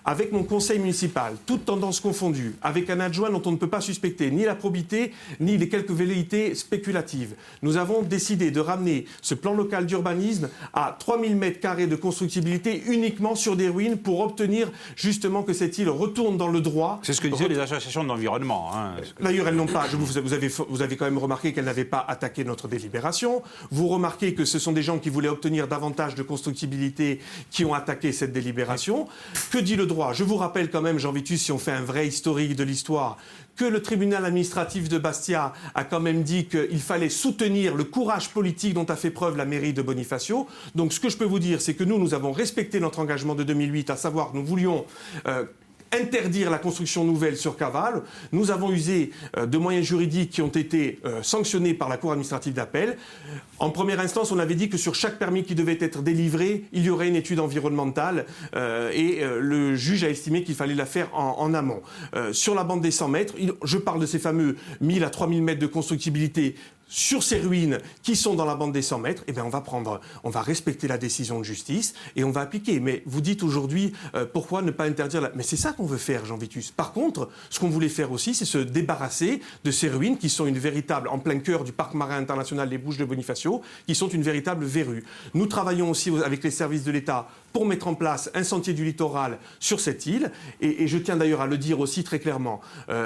Avec mon conseil municipal, toutes tendances confondues, avec un adjoint dont on ne peut pas suspecter ni la probité, ni les quelques velléités spéculatives, nous avons décidé de ramener ce plan local d'urbanisme à 3000 mètres carrés de constructibilité uniquement sur des ruines pour obtenir justement que cette île retourne dans le droit. C'est ce que disaient les associations d'environnement. Hein. D'ailleurs, elles n'ont pas. Vous avez quand même remarqué qu'elles n'avaient pas attaqué notre délibération. Vous remarquez que ce sont des gens qui voulaient obtenir davantage de constructibilité qui ont attaqué cette délibération. Que dit le droit ? Je vous rappelle quand même, Jean Vitus, si on fait un vrai historique de l'histoire, que le tribunal administratif de Bastia a quand même dit qu'il fallait soutenir le courage politique dont a fait preuve la mairie de Bonifacio. Donc ce que je peux vous dire, c'est que nous avons respecté notre engagement de 2008, à savoir que nous voulions interdire la construction nouvelle sur Caval. Nous avons usé de moyens juridiques qui ont été sanctionnés par la Cour administrative d'appel. En première instance, on avait dit que sur chaque permis qui devait être délivré, il y aurait une étude environnementale et le juge a estimé qu'il fallait la faire en amont. Sur la bande des 100 mètres, je parle de ces fameux 1000 à 3000 mètres de constructibilité sur ces ruines qui sont dans la bande des 100 mètres, eh bien on va respecter la décision de justice et on va appliquer. Mais vous dites aujourd'hui, pourquoi ne pas interdire Mais c'est ça qu'on veut faire, Jean Vitus. Par contre, ce qu'on voulait faire aussi, c'est se débarrasser de ces ruines qui sont une véritable, en plein cœur du parc marin international des Bouches de Bonifacio, qui sont une véritable verrue. Nous travaillons aussi avec les services de l'État pour mettre en place un sentier du littoral sur cette île. Et je tiens d'ailleurs à le dire aussi très clairement.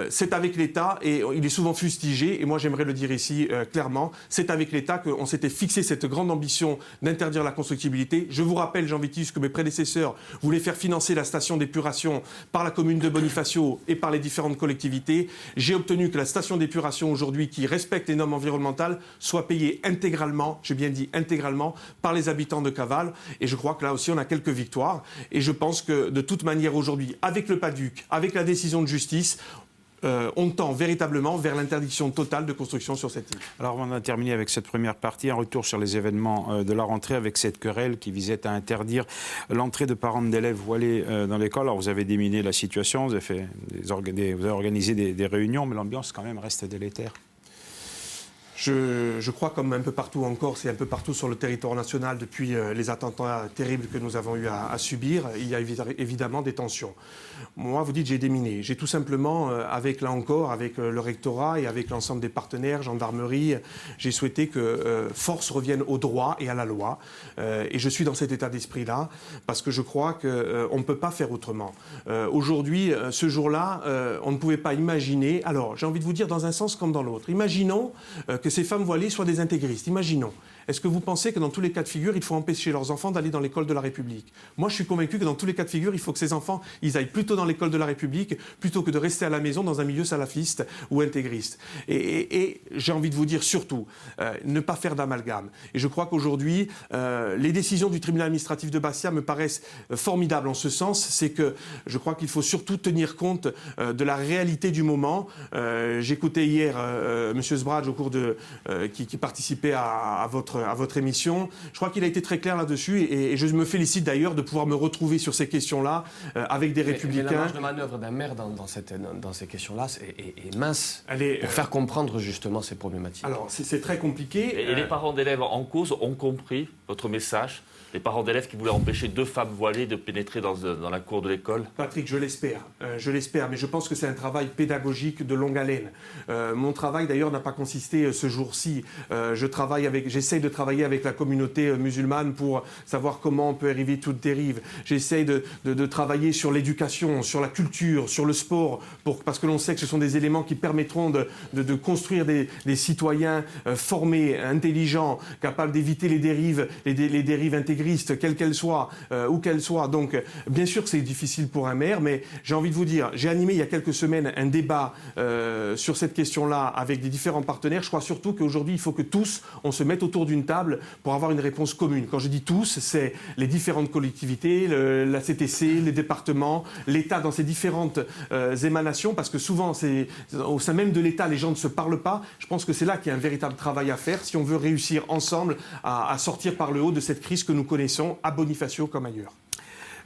C'est avec l'État, et il est souvent fustigé, et moi j'aimerais le dire ici clairement, c'est avec l'État qu'on s'était fixé cette grande ambition d'interdire la constructibilité. Je vous rappelle, Jean Vitus, que mes prédécesseurs voulaient faire financer la station d'épuration par la commune de Bonifacio et par les différentes collectivités. J'ai obtenu que la station d'épuration aujourd'hui, qui respecte les normes environnementales, soit payée intégralement, j'ai bien dit intégralement, par les habitants de Caval. Et je crois que là aussi on a quelques victoires. Et je pense que de toute manière aujourd'hui, avec le PADUC, avec la décision de justice, on tend véritablement vers l'interdiction totale de construction sur cette île. Alors on a terminé avec cette première partie, un retour sur les événements de la rentrée avec cette querelle qui visait à interdire l'entrée de parents d'élèves voilés dans l'école. Alors vous avez déminé la situation, vous avez organisé des réunions, mais l'ambiance quand même reste délétère. Je crois, comme un peu partout en Corse et un peu partout sur le territoire national depuis les attentats terribles que nous avons eu à subir, il y a évidemment des tensions. Moi, vous dites, j'ai déminé. J'ai tout simplement, avec le rectorat et avec l'ensemble des partenaires, gendarmerie, j'ai souhaité que force revienne au droit et à la loi. Et je suis dans cet état d'esprit-là parce que je crois qu'on ne peut pas faire autrement. Aujourd'hui, ce jour-là, on ne pouvait pas imaginer. Alors, j'ai envie de vous dire dans un sens comme dans l'autre. Imaginons que ces femmes voilées soient des intégristes. Imaginons. Est-ce que vous pensez que dans tous les cas de figure, il faut empêcher leurs enfants d'aller dans l'école de la République? Moi, je suis convaincu que dans tous les cas de figure, il faut que ces enfants, ils aillent plutôt dans l'école de la République plutôt que de rester à la maison dans un milieu salafiste ou intégriste. Et j'ai envie de vous dire surtout, ne pas faire d'amalgame. Et je crois qu'aujourd'hui, les décisions du tribunal administratif de Bastia me paraissent formidables en ce sens. C'est que je crois qu'il faut surtout tenir compte de la réalité du moment. J'écoutais hier M. Sbradj au cours qui participait à votre émission. Je crois qu'il a été très clair là-dessus et je me félicite d'ailleurs de pouvoir me retrouver sur ces questions-là avec des républicains. Mais la marge de manœuvre d'un maire dans ces questions-là est mince pour faire comprendre justement ces problématiques. Alors, c'est très compliqué. Et les parents d'élèves en cause ont compris votre message? Les parents d'élèves qui voulaient empêcher 2 femmes voilées de pénétrer dans la cour de l'école? Patrick, je l'espère, mais je pense que c'est un travail pédagogique de longue haleine. Mon travail d'ailleurs n'a pas consisté ce jour-ci. J'essaye de travailler avec la communauté musulmane pour savoir comment on peut arriver toute dérive. J'essaye de travailler sur l'éducation, sur la culture, sur le sport, parce que l'on sait que ce sont des éléments qui permettront de construire des citoyens formés, intelligents, capables d'éviter les dérives intégristes, quelles qu'elles soient, où qu'elles soient. Donc, bien sûr que c'est difficile pour un maire, mais j'ai envie de vous dire, j'ai animé il y a quelques semaines un débat sur cette question-là avec des différents partenaires. Je crois surtout qu'aujourd'hui, il faut que tous, on se mette autour d'une table pour avoir une réponse commune. Quand je dis tous, c'est les différentes collectivités, la CTC, les départements, l'État dans ses différentes émanations, parce que souvent, au sein même de l'État, les gens ne se parlent pas. Je pense que c'est là qu'il y a un véritable travail à faire si on veut réussir ensemble à sortir par le haut de cette crise que nous connaissons à Bonifacio comme ailleurs.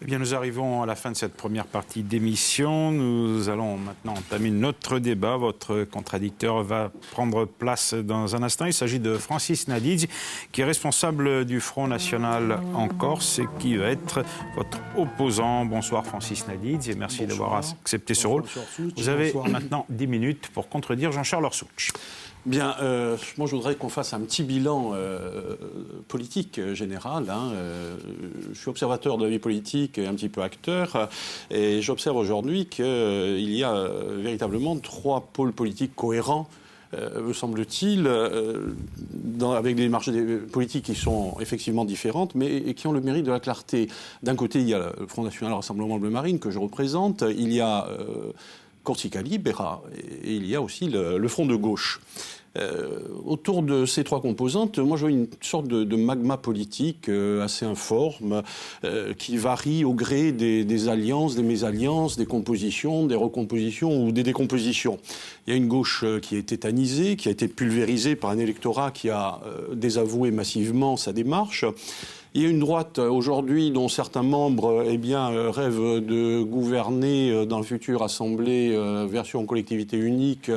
Eh bien, nous arrivons à la fin de cette première partie d'émission. Nous allons maintenant entamer notre débat. Votre contradicteur va prendre place dans un instant. Il s'agit de Francis Nadidj, qui est responsable du Front National en Corse et qui va être votre opposant. Bonsoir Francis Nadidj et merci d'avoir accepté ce rôle. Vous avez maintenant 10 minutes pour contredire Jean-Charles Orsuch. Bien, moi je voudrais qu'on fasse un petit bilan politique général. Je suis observateur de la vie politique et un petit peu acteur, et j'observe aujourd'hui qu'il y a véritablement 3 pôles politiques cohérents, me semble-t-il, avec des marges politiques qui sont effectivement différentes, mais qui ont le mérite de la clarté. D'un côté, il y a le Front National Rassemblement Bleu Marine que je représente, il y a Corsica Libera, et il y a aussi le Front de gauche. Autour de ces 3 composantes, moi je vois une sorte de magma politique assez informe qui varie au gré des alliances, des mésalliances, des compositions, des recompositions ou des décompositions. Il y a une gauche qui est tétanisée, qui a été pulvérisée par un électorat qui a désavoué massivement sa démarche. Il y a une droite aujourd'hui dont certains membres rêvent de gouverner dans la future Assemblée version collectivité unique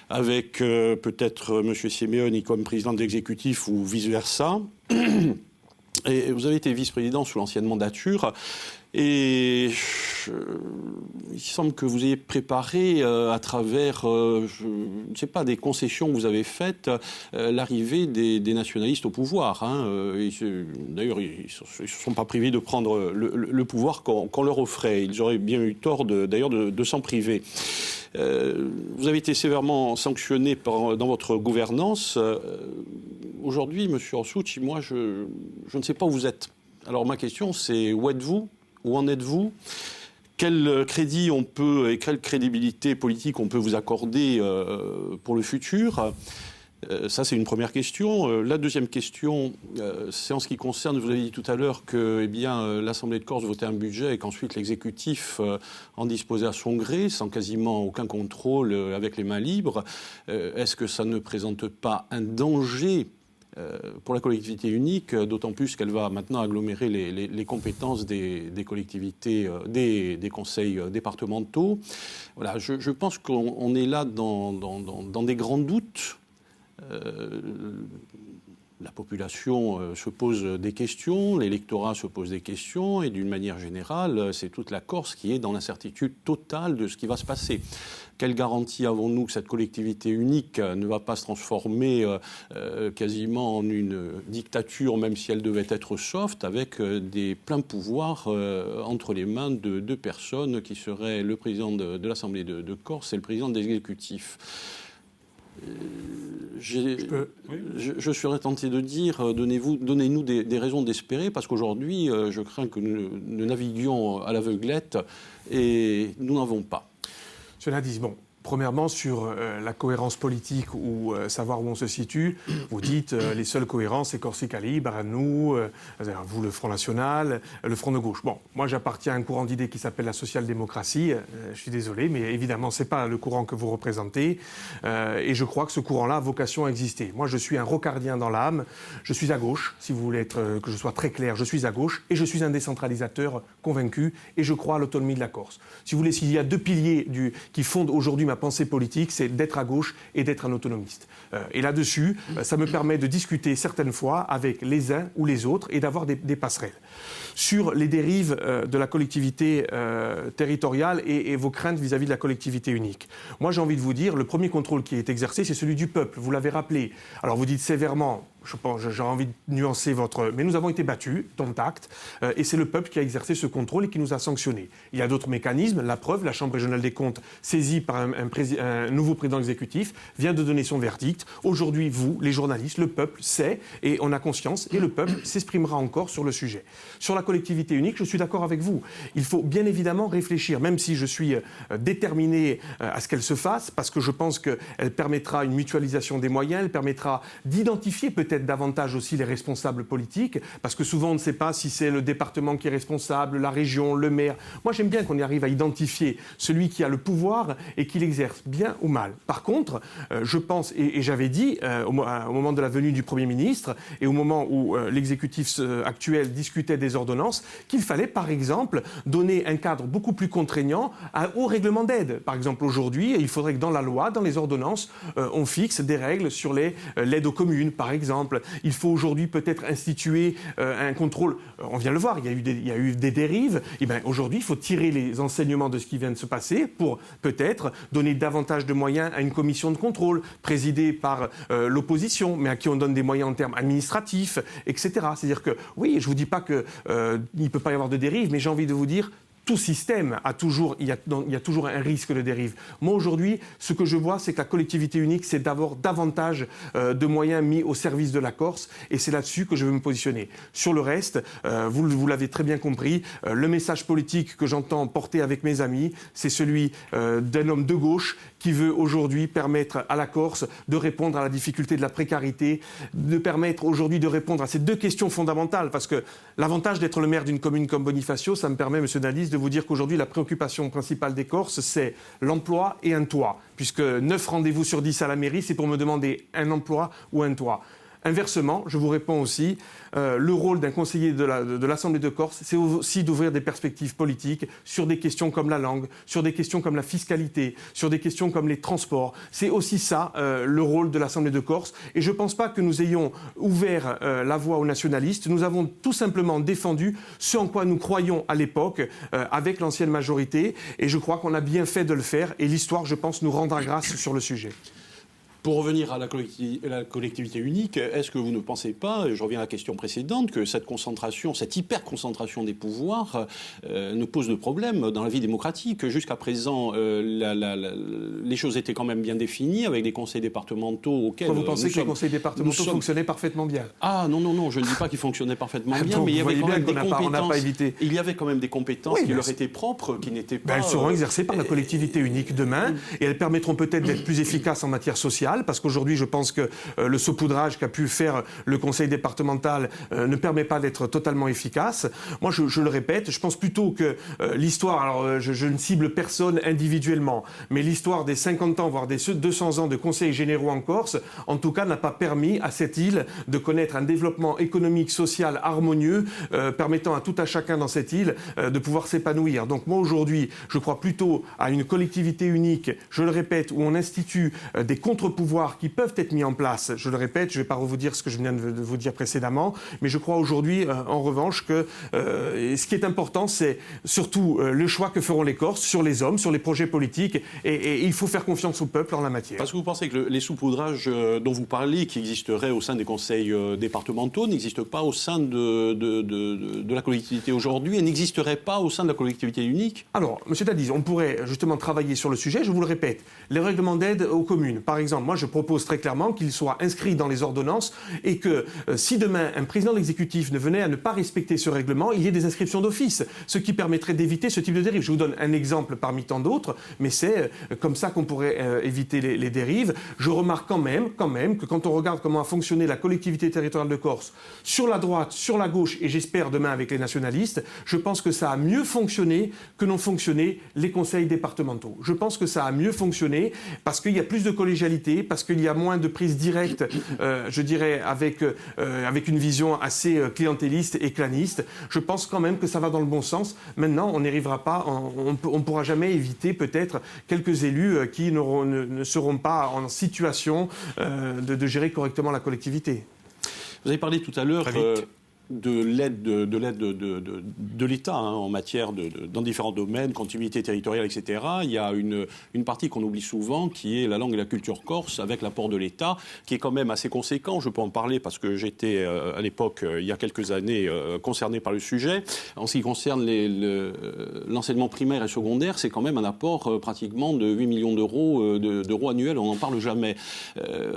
avec peut-être M. Simeoni comme président de l'exécutif ou vice-versa. Et vous avez été vice-président sous l'ancienne mandature. Et il semble que vous ayez préparé à travers, je ne sais pas, des concessions que vous avez faites, l'arrivée des nationalistes au pouvoir. D'ailleurs, ils ne se sont pas privés de prendre le pouvoir qu'on leur offrait. Ils auraient bien eu tort de s'en priver. Vous avez été sévèrement sanctionné dans votre gouvernance. Aujourd'hui, M. Orsuch, moi, je ne sais pas où vous êtes. Alors ma question, c'est où êtes-vous ? Où en êtes-vous ? Quel crédit on peut et quelle crédibilité politique on peut vous accorder pour le futur ? Ça, c'est une première question. La deuxième question, c'est en ce qui concerne, vous avez dit tout à l'heure que l'Assemblée de Corse votait un budget et qu'ensuite l'exécutif en disposait à son gré, sans quasiment aucun contrôle, avec les mains libres. Est-ce que ça ne présente pas un danger pour la collectivité unique, d'autant plus qu'elle va maintenant agglomérer les compétences des collectivités, des conseils départementaux. Voilà, je pense qu'on est là dans des grands doutes. La population se pose des questions, l'électorat se pose des questions, et d'une manière générale, c'est toute la Corse qui est dans l'incertitude totale de ce qui va se passer. Quelle garantie avons-nous que cette collectivité unique ne va pas se transformer quasiment en une dictature, même si elle devait être soft, avec des pleins pouvoirs entre les mains de deux personnes qui seraient le président de l'Assemblée de Corse et le président de l'exécutif? Je serais tenté de dire, donnez-nous des raisons d'espérer, parce qu'aujourd'hui, je crains que nous naviguions à l'aveuglette et nous n'en avons pas. Cela dit, bon, premièrement, sur la cohérence politique ou savoir où on se situe, vous dites les seules cohérences, c'est Corsica Libre, nous, vous le Front National, le Front de gauche. Bon, moi j'appartiens à un courant d'idées qui s'appelle la social-démocratie, je suis désolé, mais évidemment ce n'est pas le courant que vous représentez, et je crois que ce courant-là a vocation à exister. Moi je suis un rocardien dans l'âme, je suis à gauche, si vous voulez que je sois très clair, je suis à gauche, et je suis un décentralisateur convaincu, et je crois à l'autonomie de la Corse. Si vous voulez, s'il y a deux piliers qui fondent aujourd'hui ma pensée politique, c'est d'être à gauche et d'être un autonomiste. Et là-dessus, ça me permet de discuter certaines fois avec les uns ou les autres et d'avoir des passerelles. Sur les dérives de la collectivité territoriale et vos craintes vis-à-vis de la collectivité unique. Moi, j'ai envie de vous dire, le premier contrôle qui est exercé, c'est celui du peuple. Vous l'avez rappelé. Alors, vous dites sévèrement, j'ai envie de nuancer votre... Mais nous avons été battus, dont acte, et c'est le peuple qui a exercé ce contrôle et qui nous a sanctionnés. Il y a d'autres mécanismes. La preuve, la Chambre régionale des comptes, saisie par un nouveau président exécutif, vient de donner son verdict. Aujourd'hui, vous, les journalistes, le peuple sait, et on a conscience, et le peuple s'exprimera encore sur le sujet. Sur la collectivité unique, je suis d'accord avec vous. Il faut bien évidemment réfléchir, même si je suis déterminé à ce qu'elle se fasse, parce que je pense qu'elle permettra une mutualisation des moyens, elle permettra d'identifier peut-être davantage aussi les responsables politiques, parce que souvent on ne sait pas si c'est le département qui est responsable, la région, le maire. Moi j'aime bien qu'on y arrive à identifier celui qui a le pouvoir et qui l'exerce bien ou mal. Par contre, je pense, et j'avais dit au moment de la venue du Premier ministre et au moment où l'exécutif actuel discutait des ordonnances, qu'il fallait par exemple donner un cadre beaucoup plus contraignant au règlement d'aide. Par exemple aujourd'hui, il faudrait que dans la loi, dans les ordonnances, on fixe des règles sur l'aide aux communes par exemple. Il faut aujourd'hui peut-être instituer un contrôle. On vient de le voir, il y a eu des dérives. Et bien aujourd'hui, il faut tirer les enseignements de ce qui vient de se passer pour peut-être donner davantage de moyens à une commission de contrôle présidée par l'opposition, mais à qui on donne des moyens en termes administratifs, etc. C'est-à-dire que, oui, je ne vous dis pas qu'il ne peut pas y avoir de dérive, mais j'ai envie de vous dire tout système il y a toujours un risque de dérive. Moi, aujourd'hui, ce que je vois, c'est que la collectivité unique, c'est d'abord davantage de moyens mis au service de la Corse, et c'est là-dessus que je veux me positionner. Sur le reste, vous l'avez très bien compris, le message politique que j'entends porter avec mes amis, c'est celui d'un homme de gauche qui veut aujourd'hui permettre à la Corse de répondre à la difficulté de la précarité, de permettre aujourd'hui de répondre à ces deux questions fondamentales, parce que l'avantage d'être le maire d'une commune comme Bonifacio, ça me permet, monsieur Dalis, de vous dire qu'aujourd'hui, la préoccupation principale des Corses, c'est l'emploi et un toit. Puisque 9 rendez-vous sur 10 à la mairie, c'est pour me demander un emploi ou un toit. Inversement, je vous réponds aussi, le rôle d'un conseiller de l'Assemblée de Corse, c'est aussi d'ouvrir des perspectives politiques sur des questions comme la langue, sur des questions comme la fiscalité, sur des questions comme les transports. C'est aussi ça, le rôle de l'Assemblée de Corse. Et je ne pense pas que nous ayons ouvert la voie aux nationalistes. Nous avons tout simplement défendu ce en quoi nous croyions à l'époque, avec l'ancienne majorité. Et je crois qu'on a bien fait de le faire. Et l'histoire, je pense, nous rendra grâce sur le sujet. Pour revenir à la collectivité unique, est-ce que vous ne pensez pas, et je reviens à la question précédente, que cette concentration, cette hyper-concentration des pouvoirs nous pose de problèmes dans la vie démocratique? Jusqu'à présent, les choses étaient quand même bien définies, avec des conseils départementaux auxquels... Vous pensez que les conseils départementaux fonctionnaient parfaitement bien? Ah non, je ne dis pas qu'ils fonctionnaient parfaitement bien, donc, mais il y avait quand même des compétences. Il y avait quand même des compétences qui leur étaient propres, qui n'étaient pas... Elles seront exercées par la collectivité unique demain, et elles permettront peut-être d'être plus efficaces en matière sociale, parce qu'aujourd'hui, je pense que le saupoudrage qu'a pu faire le conseil départemental ne permet pas d'être totalement efficace. Moi, je le répète, je pense plutôt que l'histoire, alors je ne cible personne individuellement, mais l'histoire des 50 ans, voire des 200 ans de conseils généraux en Corse, en tout cas, n'a pas permis à cette île de connaître un développement économique, social, harmonieux, permettant à tout à chacun dans cette île de pouvoir s'épanouir. Donc moi, aujourd'hui, je crois plutôt à une collectivité unique, je le répète, où on institue des contre-pouvoirs contre-pouvoirs qui peuvent être mis en place. Je le répète, je ne vais pas vous dire ce que je viens de vous dire précédemment, mais je crois aujourd'hui, en revanche, que ce qui est important, c'est surtout le choix que feront les Corses sur les hommes, sur les projets politiques, et il faut faire confiance au peuple en la matière. Parce que vous pensez que les saupoudrages dont vous parlez, qui existeraient au sein des conseils départementaux, n'existent pas au sein de la collectivité aujourd'hui et n'existeraient pas au sein de la collectivité unique? Alors, M. Dadiz, on pourrait justement travailler sur le sujet. Je vous le répète, les règlements d'aide aux communes, par exemple, moi je propose très clairement qu'ils soient inscrits dans les ordonnances et que si demain un président de l'exécutif ne venait à ne pas respecter ce règlement, il y ait des inscriptions d'office, ce qui permettrait d'éviter ce type de dérive. Je vous donne un exemple parmi tant d'autres, mais c'est comme ça qu'on pourrait éviter les dérives. Je remarque quand même que quand on regarde comment a fonctionné la collectivité territoriale de Corse, sur la droite, sur la gauche, et j'espère demain avec les nationalistes, je pense que ça a mieux fonctionné que n'ont fonctionné les conseils départementaux. Je pense que ça a mieux fonctionné parce qu'il y a plus de collégialité, parce qu'il y a moins de prise directe, je dirais, avec une vision assez clientéliste et claniste. Je pense quand même que ça va dans le bon sens. Maintenant, on n'arrivera pas, on ne pourra jamais éviter peut-être quelques élus qui ne seront pas en situation de gérer correctement la collectivité. Vous avez parlé tout à l'heure de l'aide de l'État en matière dans différents domaines, continuité territoriale, etc. Il y a une partie qu'on oublie souvent, qui est la langue et la culture corse, avec l'apport de l'État, qui est quand même assez conséquent. Je peux en parler parce que j'étais à l'époque, il y a quelques années, concerné par le sujet. En ce qui concerne l'enseignement primaire et secondaire, c'est quand même un apport pratiquement de 8 millions d'euros annuels. On n'en parle jamais.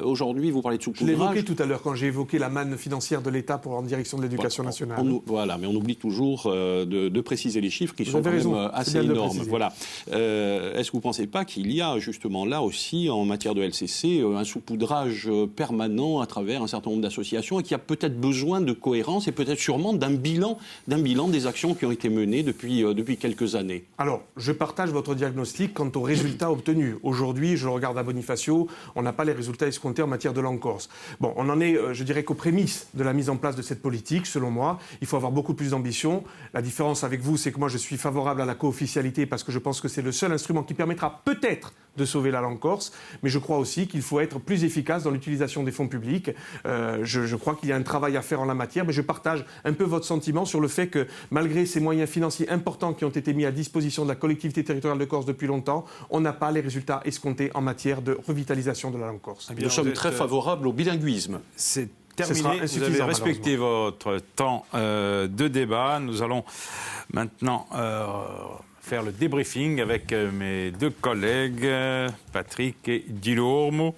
Aujourd'hui, vous parlez de saupoudrage. Je l'ai évoqué tout à l'heure quand j'ai évoqué la manne financière de l'État en direction de l'éducation nationale. Voilà, mais on oublie toujours de préciser les chiffres qui sont quand même assez énormes. Voilà. Est-ce que vous ne pensez pas qu'il y a justement là aussi, en matière de LCC, un saupoudrage permanent à travers un certain nombre d'associations et qu'il y a peut-être besoin de cohérence et peut-être sûrement d'un bilan des actions qui ont été menées depuis quelques années? Alors, je partage votre diagnostic quant aux résultats obtenus. Aujourd'hui, je regarde à Bonifacio, on n'a pas les résultats escomptés en matière de langue corse. Bon, on en est, je dirais, qu'aux prémices de la mise en place de cette politique. Selon moi, il faut avoir beaucoup plus d'ambition. La différence avec vous, c'est que moi, je suis favorable à la co-officialité parce que je pense que c'est le seul instrument qui permettra peut-être de sauver la langue corse, mais je crois aussi qu'il faut être plus efficace dans l'utilisation des fonds publics. Je crois qu'il y a un travail à faire en la matière, mais je partage un peu votre sentiment sur le fait que, malgré ces moyens financiers importants qui ont été mis à disposition de la collectivité territoriale de Corse depuis longtemps, on n'a pas les résultats escomptés en matière de revitalisation de la langue corse. Nous sommes très favorables au bilinguisme. C'est terminé. Vous avez respecté votre temps de débat. Nous allons maintenant faire le débriefing avec mes deux collègues, Patrick et Guillermo.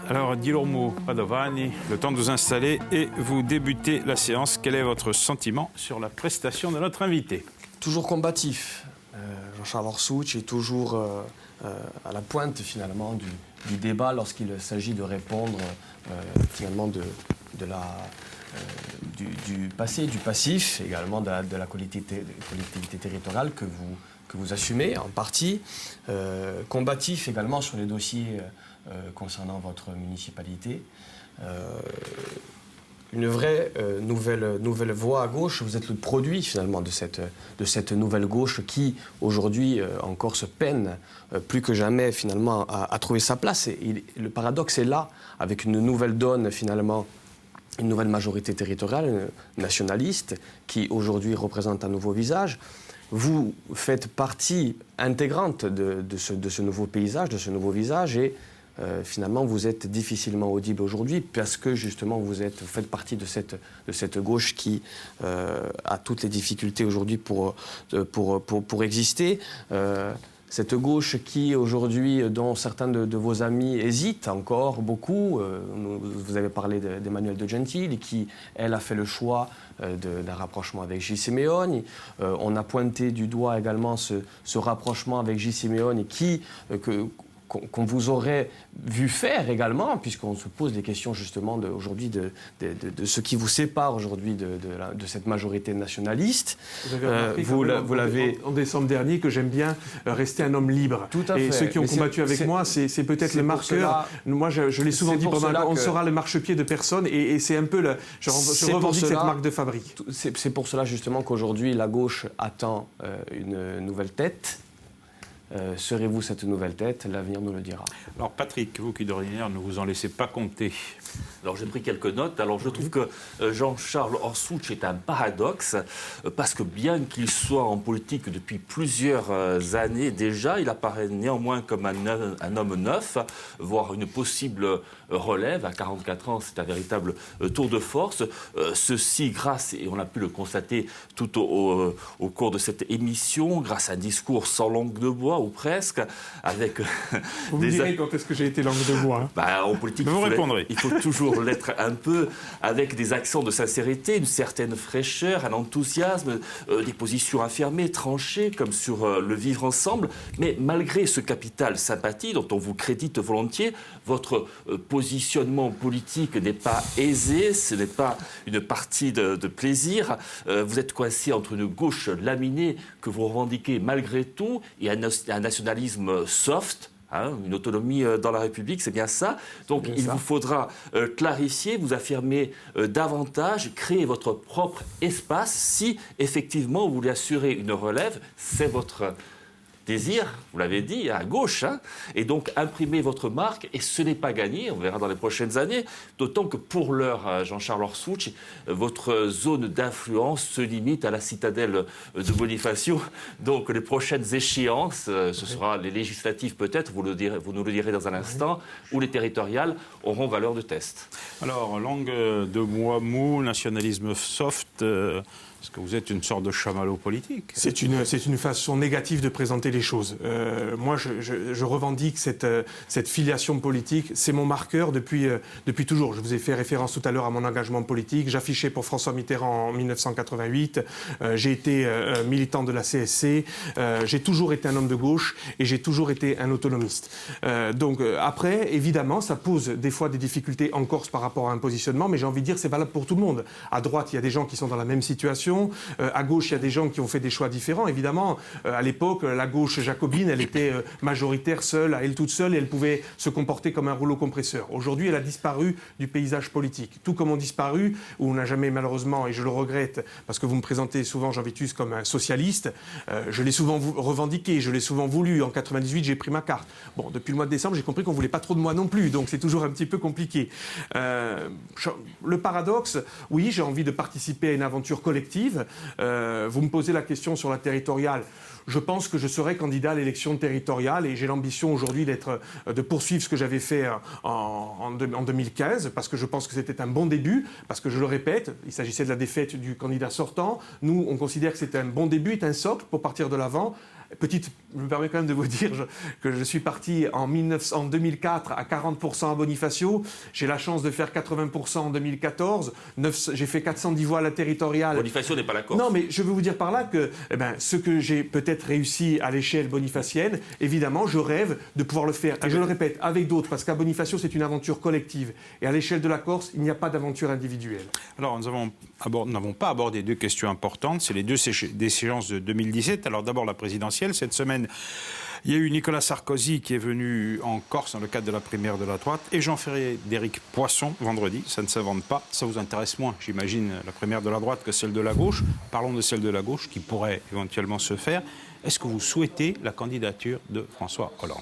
Alors, Guillermo Padovani, le temps de vous installer et vous débutez la séance. Quel est votre sentiment sur la prestation de notre invité? Toujours combatif. Jean-Charles Orsouch est toujours à la pointe, finalement, du débat lorsqu'il s'agit de répondre, finalement, du passé, du passif, également de la collectivité territoriale que vous assumez en partie. Combatif également sur les dossiers concernant votre municipalité. Une vraie nouvelle voie à gauche. Vous êtes le produit finalement de cette nouvelle gauche qui aujourd'hui encore se peine plus que jamais finalement à trouver sa place. Et le paradoxe est là, avec une nouvelle donne finalement, une nouvelle majorité territoriale nationaliste qui aujourd'hui représente un nouveau visage. Vous faites partie intégrante de ce nouveau paysage, de ce nouveau visage et finalement, vous êtes difficilement audible aujourd'hui parce que, justement, vous faites partie de cette gauche qui a toutes les difficultés aujourd'hui pour exister. Cette gauche qui, aujourd'hui, dont certains de vos amis hésitent encore beaucoup. Vous avez parlé d'Emmanuel De Gentili, qui, elle, a fait le choix d'un rapprochement avec Gilles Simeoni. On a pointé du doigt également ce rapprochement avec Gilles Simeoni qu'on vous aurait vu faire également, puisqu'on se pose des questions justement aujourd'hui de ce qui vous sépare aujourd'hui de cette majorité nationaliste. Vous l'avez en décembre dernier que j'aime bien rester un homme libre. Tout à fait. Et ceux qui ont combattu avec moi, c'est peut-être le marqueur. Moi, je l'ai souvent dit on sera le marchepied de personne et c'est un peu je revendique cette marque de fabrique. C'est pour cela justement qu'aujourd'hui la gauche attend une nouvelle tête. Serez-vous cette nouvelle tête? L'avenir nous le dira. Alors Patrick, vous qui d'ordinaire ne vous en laissez pas compter. Alors j'ai pris quelques notes. Alors je trouve que Jean-Charles Orsuch est un paradoxe parce que bien qu'il soit en politique depuis plusieurs années déjà, il apparaît néanmoins comme un homme neuf, voire une possible relève. À 44 ans, c'est un véritable tour de force. Ceci grâce, et on a pu le constater tout au cours de cette émission, grâce à un discours sans langue de bois ou presque, avec Vous me direz quand est-ce que j'ai été langue de bois. En politique, vous répondrez. Il faut toujours l'être un peu, avec des accents de sincérité, une certaine fraîcheur, un enthousiasme, des positions affirmées, tranchées, comme sur le vivre ensemble. Mais malgré ce capital sympathie dont on vous crédite volontiers, votre positionnement politique n'est pas aisé, ce n'est pas une partie de plaisir. Vous êtes coincé entre une gauche laminée que vous revendiquez malgré tout et un nationalisme soft. Une autonomie dans la République, c'est bien ça. Donc il vous faudra clarifier, vous affirmer davantage, créer votre propre espace si effectivement vous voulez assurer une relève. C'est votre désir, vous l'avez dit, à gauche, et donc imprimer votre marque, et ce n'est pas gagné, on verra dans les prochaines années, d'autant que pour l'heure, Jean-Charles Orsuch, votre zone d'influence se limite à la citadelle de Bonifacio, donc les prochaines échéances, ce sera les législatives peut-être, vous nous le direz dans un instant, ou les territoriales auront valeur de test. Alors, langue de bois mou, nationalisme soft... Est-ce que vous êtes une sorte de chamallow politique? C'est une façon négative de présenter les choses. Moi, je revendique cette filiation politique. C'est mon marqueur depuis toujours. Je vous ai fait référence tout à l'heure à mon engagement politique. J'affichais pour François Mitterrand en 1988. J'ai été militant de la CSC. J'ai toujours été un homme de gauche et j'ai toujours été un autonomiste. Donc après, évidemment, ça pose des fois des difficultés en Corse par rapport à un positionnement, mais j'ai envie de dire c'est valable pour tout le monde. À droite, il y a des gens qui sont dans la même situation. À gauche, il y a des gens qui ont fait des choix différents. Évidemment, à l'époque, la gauche jacobine, elle était majoritaire seule, à elle toute seule, et elle pouvait se comporter comme un rouleau compresseur. Aujourd'hui, elle a disparu du paysage politique. Tout comme ont disparu, ou on n'a jamais malheureusement, et je le regrette, parce que vous me présentez souvent Jean Vitus comme un socialiste, je l'ai souvent revendiqué, je l'ai souvent voulu. En 98, j'ai pris ma carte. Bon, depuis le mois de décembre, j'ai compris qu'on ne voulait pas trop de moi non plus, donc c'est toujours un petit peu compliqué. Le paradoxe, oui, j'ai envie de participer à une aventure collective. Vous me posez la question sur la territoriale. Je pense que je serai candidat à l'élection territoriale et j'ai l'ambition aujourd'hui de poursuivre ce que j'avais fait en 2015 parce que je pense que c'était un bon début, parce que je le répète, il s'agissait de la défaite du candidat sortant. Nous, on considère que c'était un bon début, est un socle pour partir de l'avant. Je me permets quand même de vous dire que je suis parti en 2004 à 40% à Bonifacio. J'ai la chance de faire 80% en 2014. J'ai fait 410 voix à la territoriale. Bonifacio n'est pas la Corse. Non, mais je veux vous dire par là que ce que j'ai peut-être réussi à l'échelle bonifacienne, évidemment, je rêve de pouvoir le faire. Et je le répète, avec d'autres, parce qu'à Bonifacio, c'est une aventure collective. Et à l'échelle de la Corse, il n'y a pas d'aventure individuelle. Alors, nous n'avons pas abordé deux questions importantes. C'est les deux échéances de 2017. Alors, d'abord, la présidentielle. Cette semaine, il y a eu Nicolas Sarkozy qui est venu en Corse dans le cadre de la primaire de la droite et Jean-Frédéric Poisson vendredi. Ça ne s'invente pas. Ça vous intéresse moins, j'imagine, la primaire de la droite que celle de la gauche. Parlons de celle de la gauche qui pourrait éventuellement se faire. Est-ce que vous souhaitez la candidature de François Hollande ?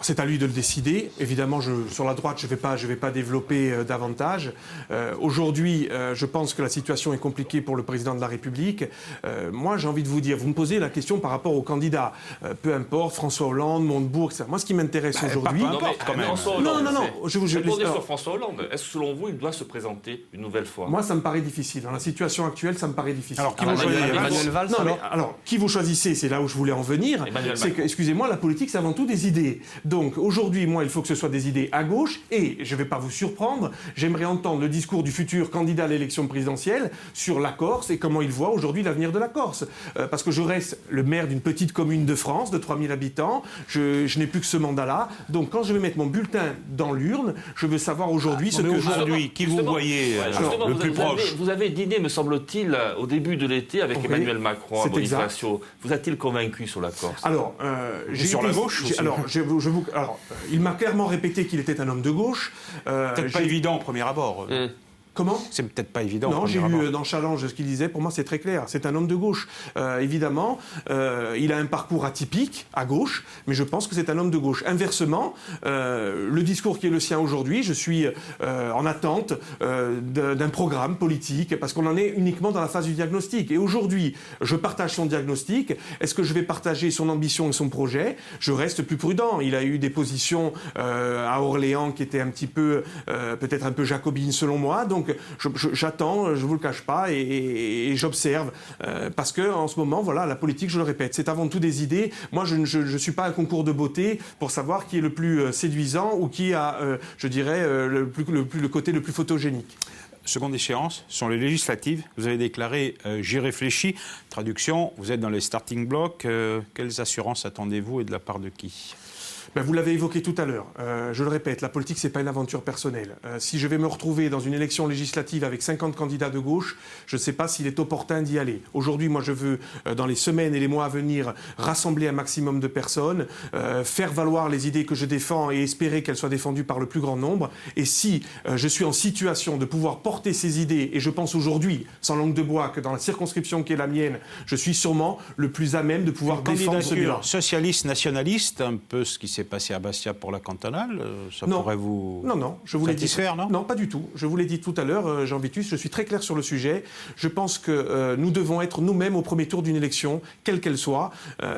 C'est à lui de le décider. Évidemment, sur la droite, je vais pas développer davantage. Aujourd'hui, je pense que la situation est compliquée pour le président de la République. Moi, j'ai envie de vous dire, vous me posez la question par rapport aux candidats. Peu importe, François Hollande, Montebourg, etc. Moi, ce qui m'intéresse aujourd'hui... Peu importe, quand même. Non. Répondez sur François Hollande. Est-ce que, selon vous, il doit se présenter une nouvelle fois? Moi, ça me paraît difficile. Dans la situation actuelle, ça me paraît difficile. Alors, qui vous choisissez? Emmanuel Valls, alors, qui vous choisissez? C'est là où je voulais en venir. C'est que, excusez-moi, la politique, c'est avant tout des idées. Donc, aujourd'hui, moi, il faut que ce soit des idées à gauche. Et, je ne vais pas vous surprendre, j'aimerais entendre le discours du futur candidat à l'élection présidentielle sur la Corse et comment il voit aujourd'hui l'avenir de la Corse. Parce que je reste le maire d'une petite commune de France, de 3000 habitants. Je n'ai plus que ce mandat-là. Donc, quand je vais mettre mon bulletin dans l'urne, je veux savoir aujourd'hui ce que... Aujourd'hui, qui vous voyez le plus proche? Vous avez dîné, me semble-t-il, au début de l'été avec Emmanuel Macron à Bonifacio. Vous a-t-il convaincu sur la Corse? Alors, sur la gauche aussi. Il m'a clairement répété qu'il était un homme de gauche. Peut-être pas évident au premier abord. Comment ? C'est peut-être pas évident. Non, j'ai lu dans Challenge ce qu'il disait. Pour moi, c'est très clair. C'est un homme de gauche. Évidemment, il a un parcours atypique, à gauche, mais je pense que c'est un homme de gauche. Inversement, le discours qui est le sien aujourd'hui, je suis en attente d'un programme politique, parce qu'on en est uniquement dans la phase du diagnostic. Et aujourd'hui, je partage son diagnostic. Est-ce que je vais partager son ambition et son projet ? Je reste plus prudent. Il a eu des positions à Orléans qui étaient un petit peu, peut-être un peu jacobines selon moi. Donc, j'attends, je ne vous le cache pas, et j'observe. Parce qu'en ce moment, voilà, la politique, je le répète, c'est avant tout des idées. Moi, je ne suis pas un concours de beauté pour savoir qui est le plus séduisant ou qui a, je dirais, le côté le plus photogénique. Seconde échéance sont les législatives. Vous avez déclaré « j'y réfléchis ». Traduction, vous êtes dans les starting blocks. Quelles assurances attendez-vous et de la part de qui ? Vous l'avez évoqué tout à l'heure. Je le répète, la politique, ce n'est pas une aventure personnelle. Si je vais me retrouver dans une élection législative avec 50 candidats de gauche, je ne sais pas s'il est opportun d'y aller. Aujourd'hui, moi, je veux, dans les semaines et les mois à venir, rassembler un maximum de personnes, faire valoir les idées que je défends et espérer qu'elles soient défendues par le plus grand nombre. Et si je suis en situation de pouvoir porter ces idées, et je pense aujourd'hui, sans langue de bois, que dans la circonscription qui est la mienne, je suis sûrement le plus à même de pouvoir défendre ce bilan. Socialiste, nationaliste, un peu ce qui s'est passé à Bastia pour la cantonale, ça pourrait vous je vous l'ai dit. Non, pas du tout. Je vous l'ai dit tout à l'heure, Jean Vitus, je suis très clair sur le sujet. Je pense que nous devons être nous-mêmes au premier tour d'une élection, quelle qu'elle soit.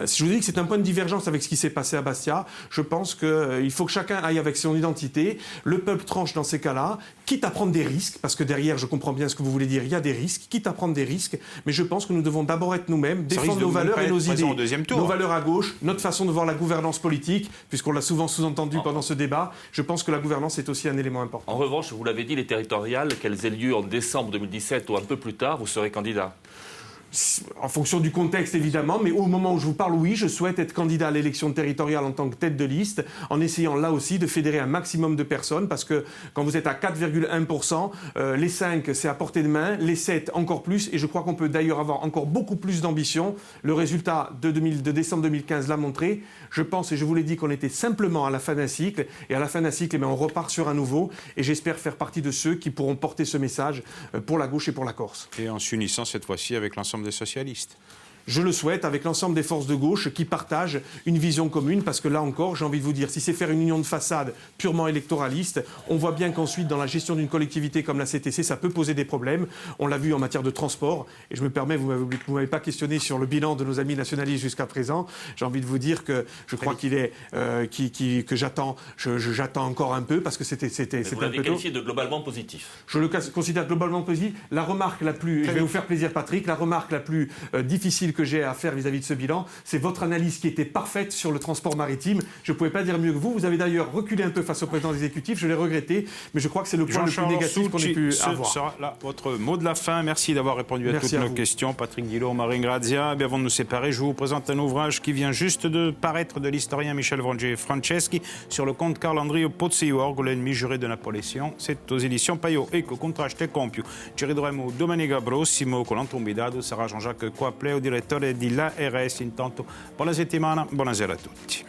Si je vous dis que c'est un point de divergence avec ce qui s'est passé à Bastia, je pense qu'il faut que chacun aille avec son identité. Le peuple tranche dans ces cas-là, quitte à prendre des risques, parce que derrière, je comprends bien ce que vous voulez dire, il y a des risques, quitte à prendre des risques, mais je pense que nous devons d'abord être nous-mêmes, défendre nos valeurs et nos idées, nos valeurs à gauche, notre façon de voir la gouvernance politique, puisqu'on l'a souvent sous-entendu pendant ce débat. Je pense que la gouvernance est aussi un élément important. En revanche, vous l'avez dit, les territoriales, qu'elles aient lieu en décembre 2017 ou un peu plus tard, vous serez candidat. En fonction du contexte, évidemment, mais au moment où je vous parle, oui, je souhaite être candidat à l'élection territoriale en tant que tête de liste, en essayant là aussi de fédérer un maximum de personnes, parce que quand vous êtes à 4,1%, les 5, c'est à portée de main, les 7, encore plus, et je crois qu'on peut d'ailleurs avoir encore beaucoup plus d'ambition. Le résultat de décembre 2015 l'a montré. Je pense, et je vous l'ai dit, qu'on était simplement à la fin d'un cycle, et à la fin d'un cycle, on repart sur un nouveau, et j'espère faire partie de ceux qui pourront porter ce message pour la gauche et pour la Corse. Et en s'unissant cette fois-ci avec l'ensemble des socialistes. Je le souhaite avec l'ensemble des forces de gauche qui partagent une vision commune, parce que là encore, j'ai envie de vous dire, si c'est faire une union de façade purement électoraliste, on voit bien qu'ensuite, dans la gestion d'une collectivité comme la CTC, ça peut poser des problèmes. On l'a vu en matière de transport, et je me permets, vous ne m'avez pas questionné sur le bilan de nos amis nationalistes jusqu'à présent. J'ai envie de vous dire que je crois que j'attends encore un peu, parce que c'était un peu tôt. Vous l'avez qualifié de globalement positif. Je le considère globalement positif. La remarque la plus, je vais vous faire plaisir Patrick, la remarque la plus difficile que j'ai à faire vis-à-vis de ce bilan, c'est votre analyse qui était parfaite sur le transport maritime. Je ne pouvais pas dire mieux que vous. Vous avez d'ailleurs reculé un peu face au président exécutif, je l'ai regretté, mais je crois que c'est le point le plus négatif qu'on ait pu avoir. Ce sera là votre mot de la fin. Merci d'avoir répondu à toutes nos questions. Patrick Guillot, Marine Grazia. Et avant de nous séparer, je vous présente un ouvrage qui vient juste de paraître de l'historien Michel Franceschi sur le comte Carlo Andrio Pozzi-Orgo, l'ennemi juré de Napoléon. C'est aux éditions Payot. Ecco, contraste compiu. Ci rivedremo domenica prossimo con l'Antombidado. Sarà Jean-Jacques Coapleo, direttore di La RS. Intanto, buona settimana, buonasera a tutti.